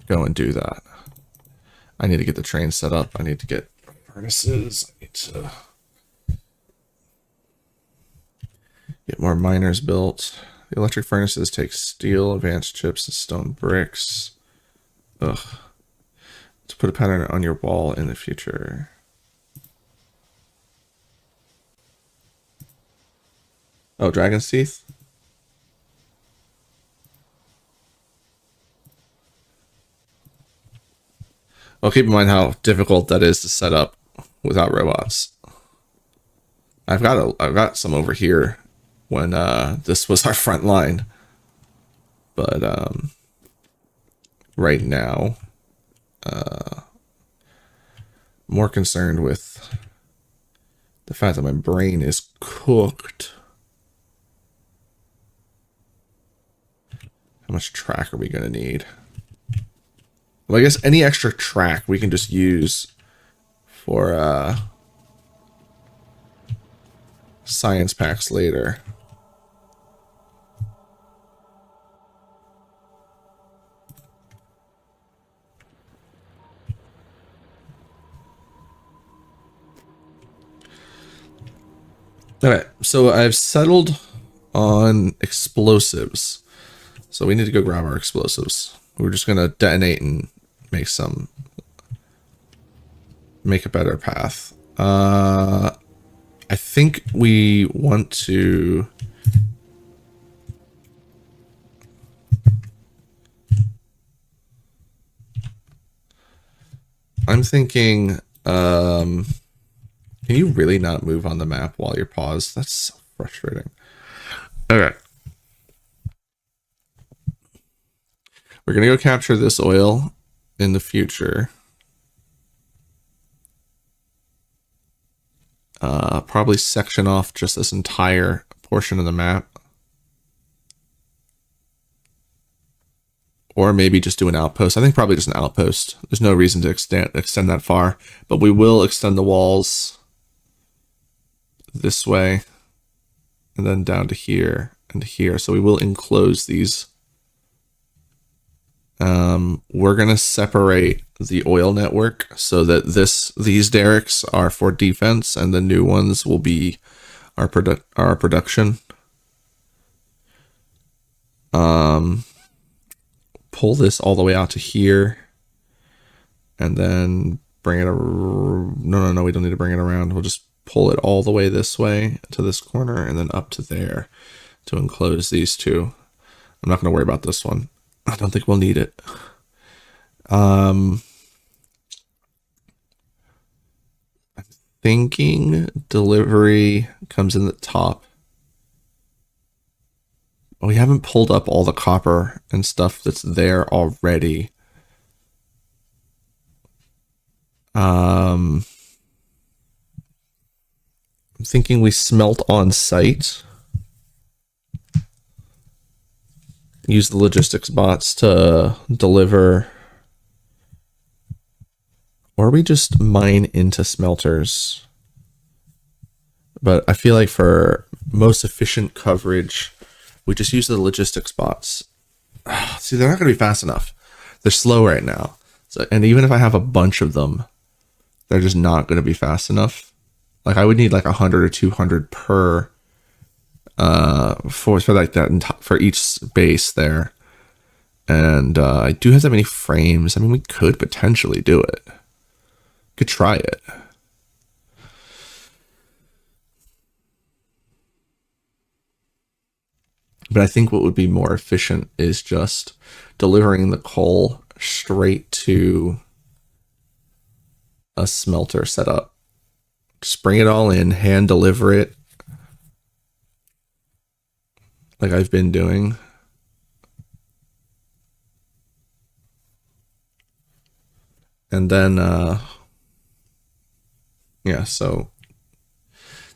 and do that. I need to get the train set up. I need to get furnaces. I need to get more miners built. The electric furnaces take steel, advanced chips, and stone bricks. Ugh. To put a pattern on your wall in the future. Oh, dragon's teeth? Well, keep in mind how difficult that is to set up without robots. I've got some over here when this was our front line. But right now, more concerned with the fact that my brain is cooked. How much track are we going to need? Well, I guess any extra track we can just use for science packs later. Alright, so I've settled on explosives. So we need to go grab our explosives. We're just gonna detonate and make a better path. I think we want to. I'm thinking, can you really not move on the map while you're paused? That's so frustrating. Okay. We're going to go capture this oil in the future. Probably section off just this entire portion of the map. Or maybe just do an outpost. I think probably just an outpost. There's no reason to extend that far. But we will extend the walls this way. And then down to here and to here. So we will enclose these. We're going to separate the oil network so that these derricks are for defense and the new ones will be our production. Pull this all the way out to here and then bring it no, we don't need to bring it around. We'll just pull it all the way this way to this corner and then up to there to enclose these two. I'm not going to worry about this one. I don't think we'll need it. I'm thinking delivery comes in the top. We haven't pulled up all the copper and stuff that's there already. I'm thinking we smelt on site. Use the logistics bots to deliver. Or we just mine into smelters. But I feel like for most efficient coverage, we just use the logistics bots. See, they're not going to be fast enough. They're slow right now. So, and even if I have a bunch of them, they're just not going to be fast enough. Like I would need like 100 or 200 per for like that for each base there. And I do have that many frames. I mean, we could potentially do it. Could try it. But I think what would be more efficient is just delivering the coal straight to a smelter setup. Just bring it all in, hand deliver it like I've been doing. And then, yeah, so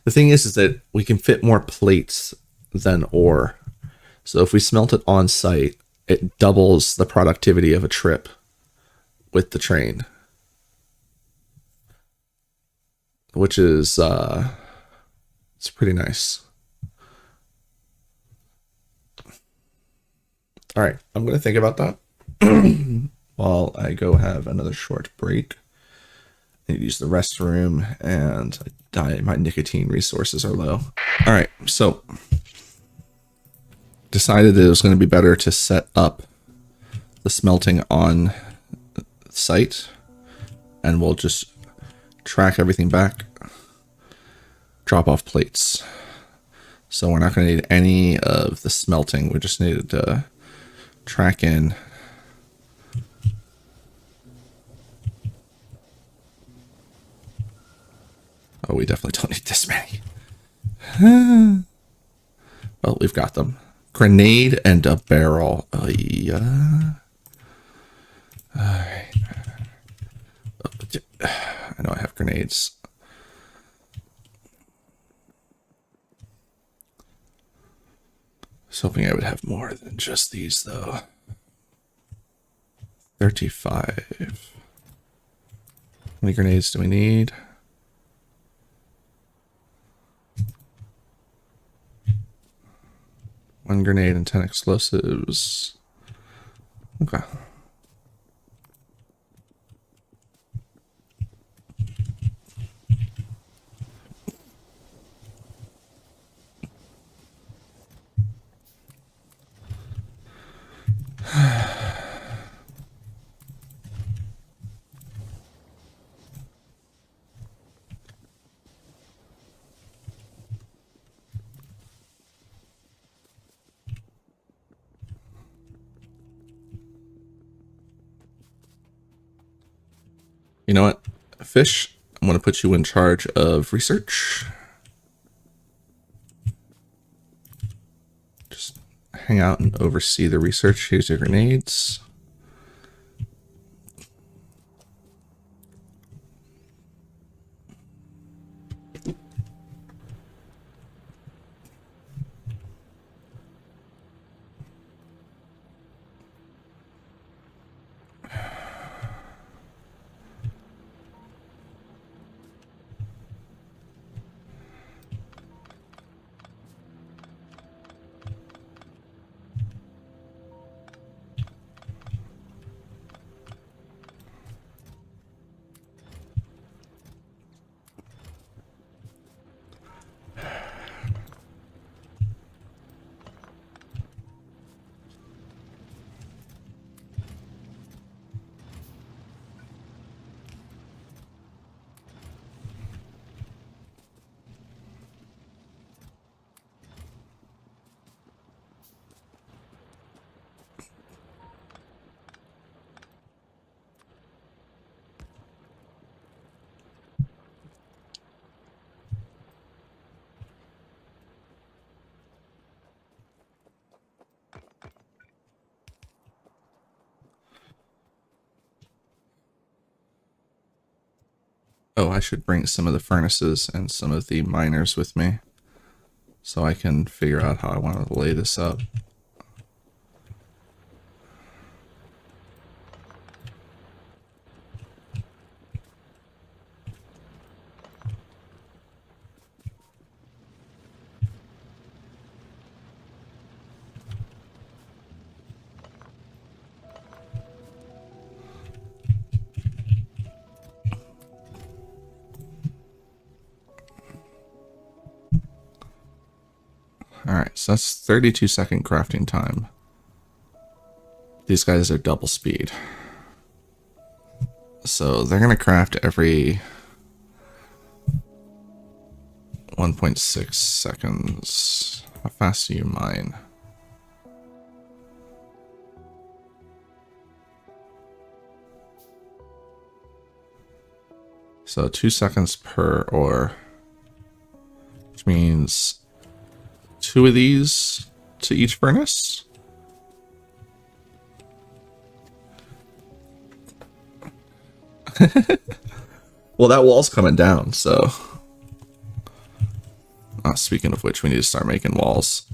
the thing is that we can fit more plates than ore. So if we smelt it on site, it doubles the productivity of a trip with the train. Which is, it's pretty nice. All right, I'm going to think about that while I go have another short break. I need to use the restroom and my nicotine resources are low. All right, so decided it was going to be better to set up the smelting on site and we'll just track everything back, drop off plates. So we're not going to need any of the smelting. We just needed to track in. Oh, we definitely don't need this many. Well, we've got them. Grenade and a barrel. Yeah. All right. I know I have grenades. I was hoping I would have more than just these, though. 35. How many grenades do we need? One grenade and 10 explosives. Okay. You know what? Fish, I'm going to put you in charge of research. Just hang out and oversee the research. Here's your grenades. Oh, I should bring some of the furnaces and some of the miners with me so I can figure out how I want to lay this up. Alright, so that's 32-second crafting time. These guys are double speed. So they're going to craft every 1.6 seconds. How fast do you mine? So 2 seconds per ore, which means 2 of these to each furnace. Well, that wall's coming down, so... speaking of which, we need to start making walls.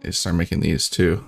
They start making these too.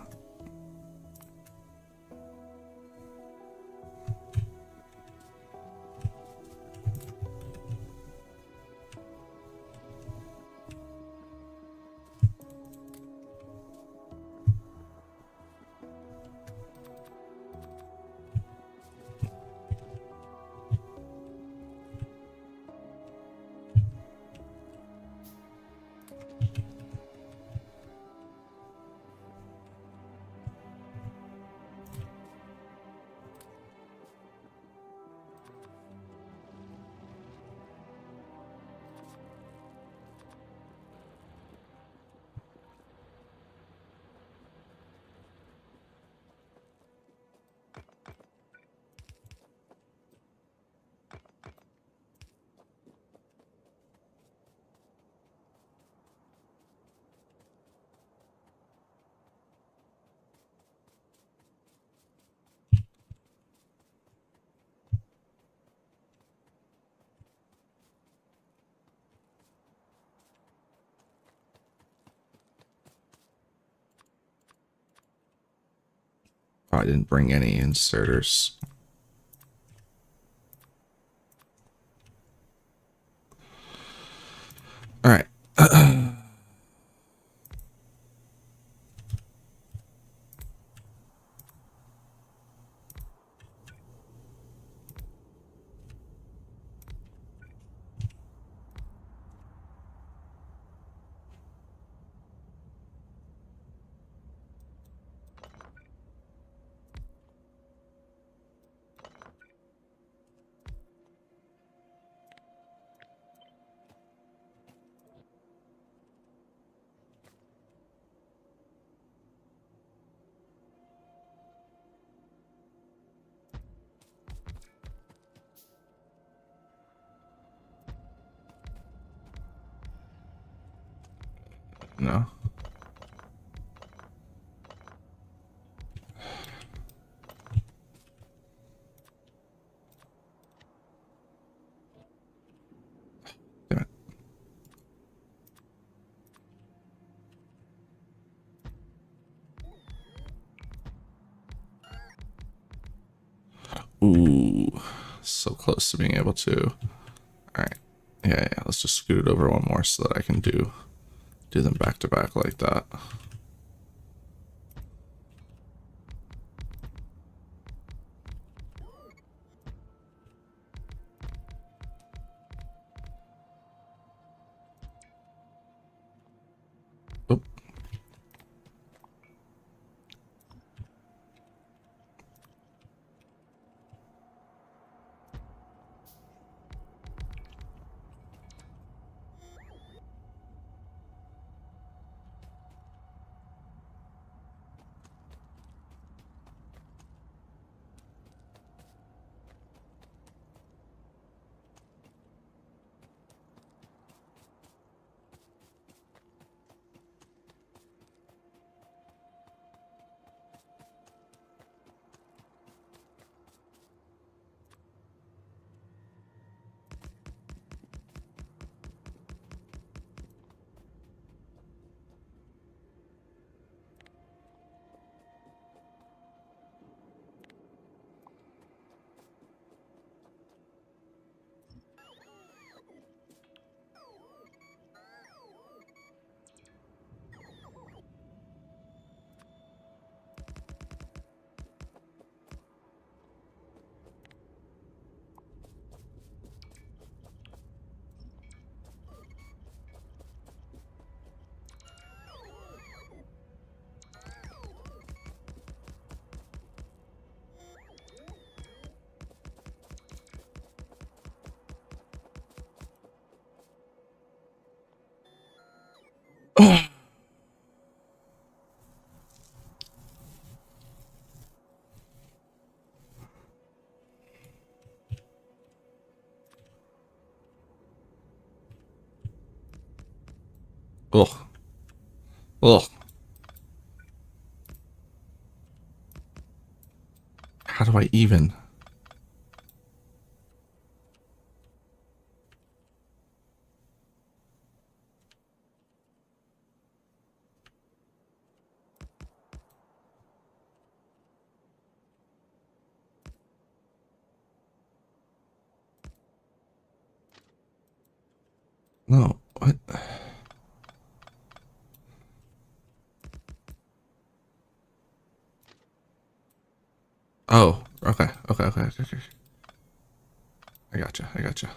Oh, I didn't bring any inserters. All right. No. Damn it. Ooh, so close to being able to. All right. Yeah, let's just scoot it over one more so that I can do them back to back like that. Oop. Ugh. Ugh. How do I even? No. What? Oh. Okay. Okay. I gotcha.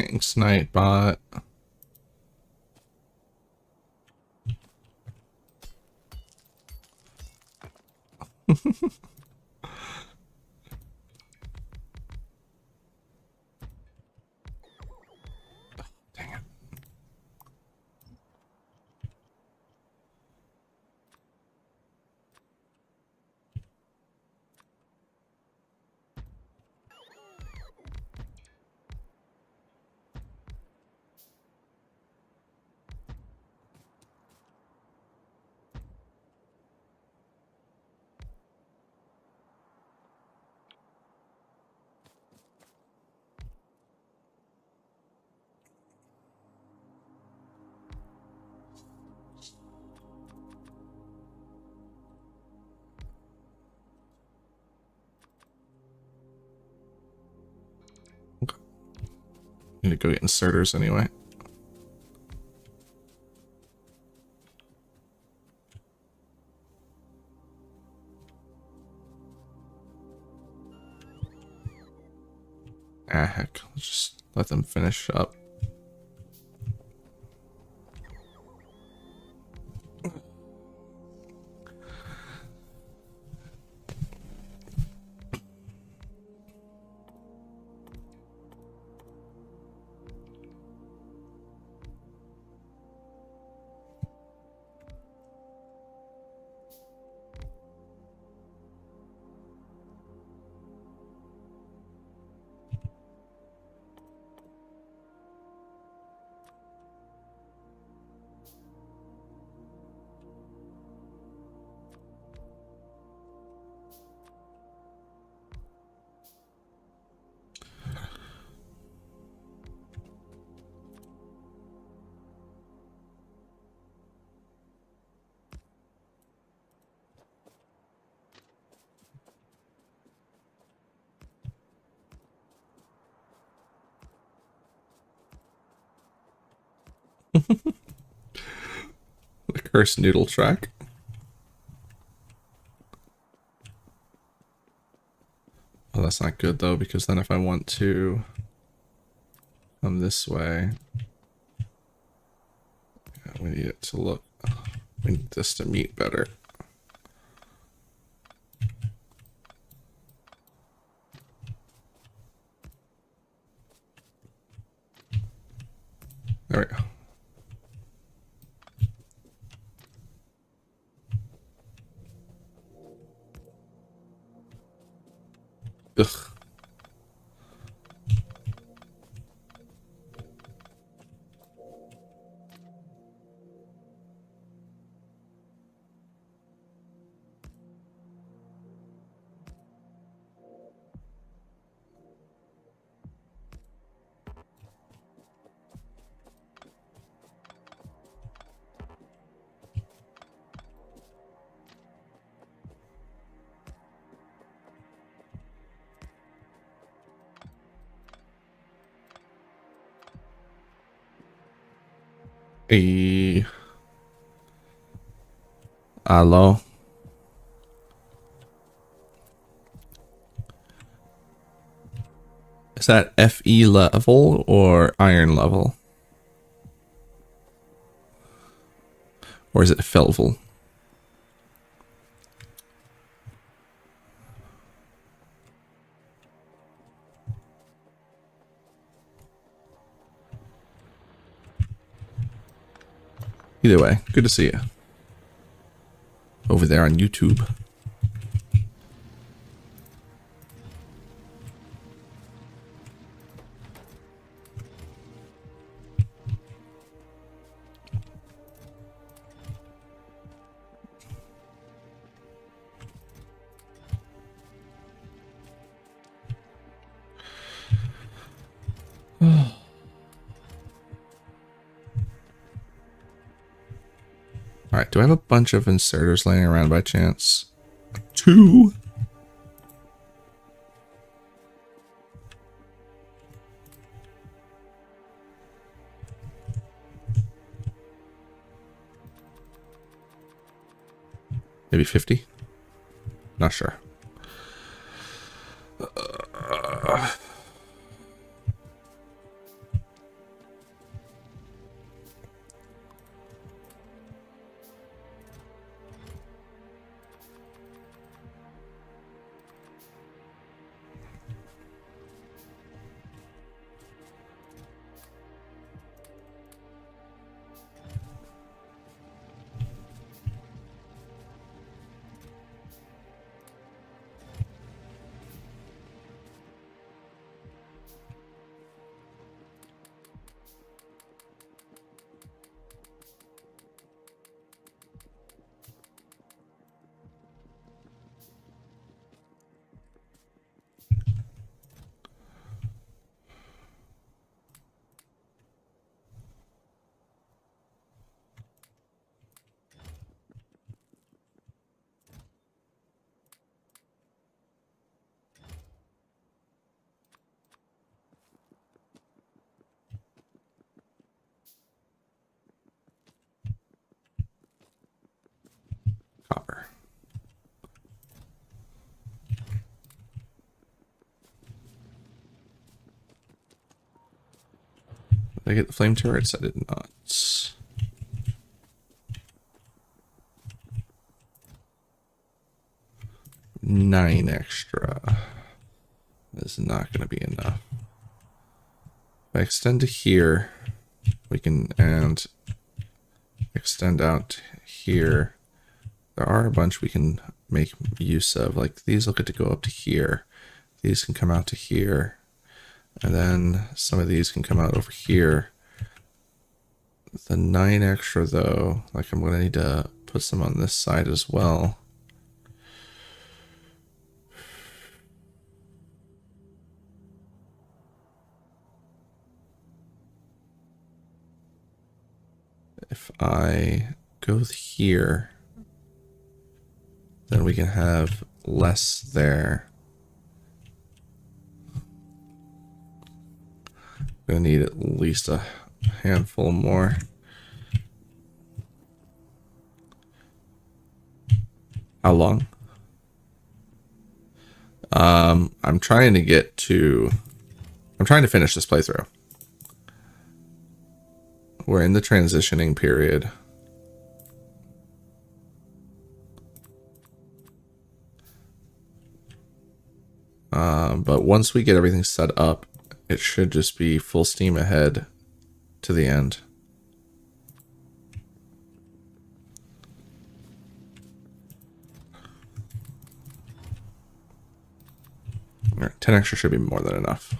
Thanks, Nightbot. Dang it. Need to go get inserters anyway. Ah, heck. Let's just let them finish up. The cursed noodle track. Oh, that's not good though, because then if I want to come this way, yeah, we need it to look, we need this to meet better. There we go. Ugh. Hello. Is that FE level or iron level? Or is it Felvel? Either way, good to see you. Over there on YouTube. Alright, do I have a bunch of inserters laying around by chance? 2? Maybe 50? Not sure. Did I get the flame turrets? I did not. 9 extra. This is not going to be enough. If I extend to here, we can, and extend out here. There are a bunch we can make use of. Like these will get to go up to here. These can come out to here. And then some of these can come out over here. The 9 extra though, like I'm going to need to put some on this side as well. If I go here, then we can have less there. Gonna need at least a handful more. How long? I'm trying to get to... I'm trying to finish this playthrough. We're in the transitioning period. But once we get everything set up, it should just be full steam ahead to the end. All right, 10 extra should be more than enough.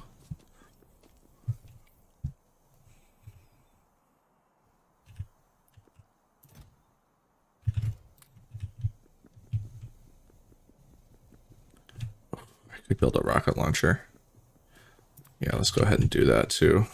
I could build a rocket launcher. Yeah, let's go ahead and do that too.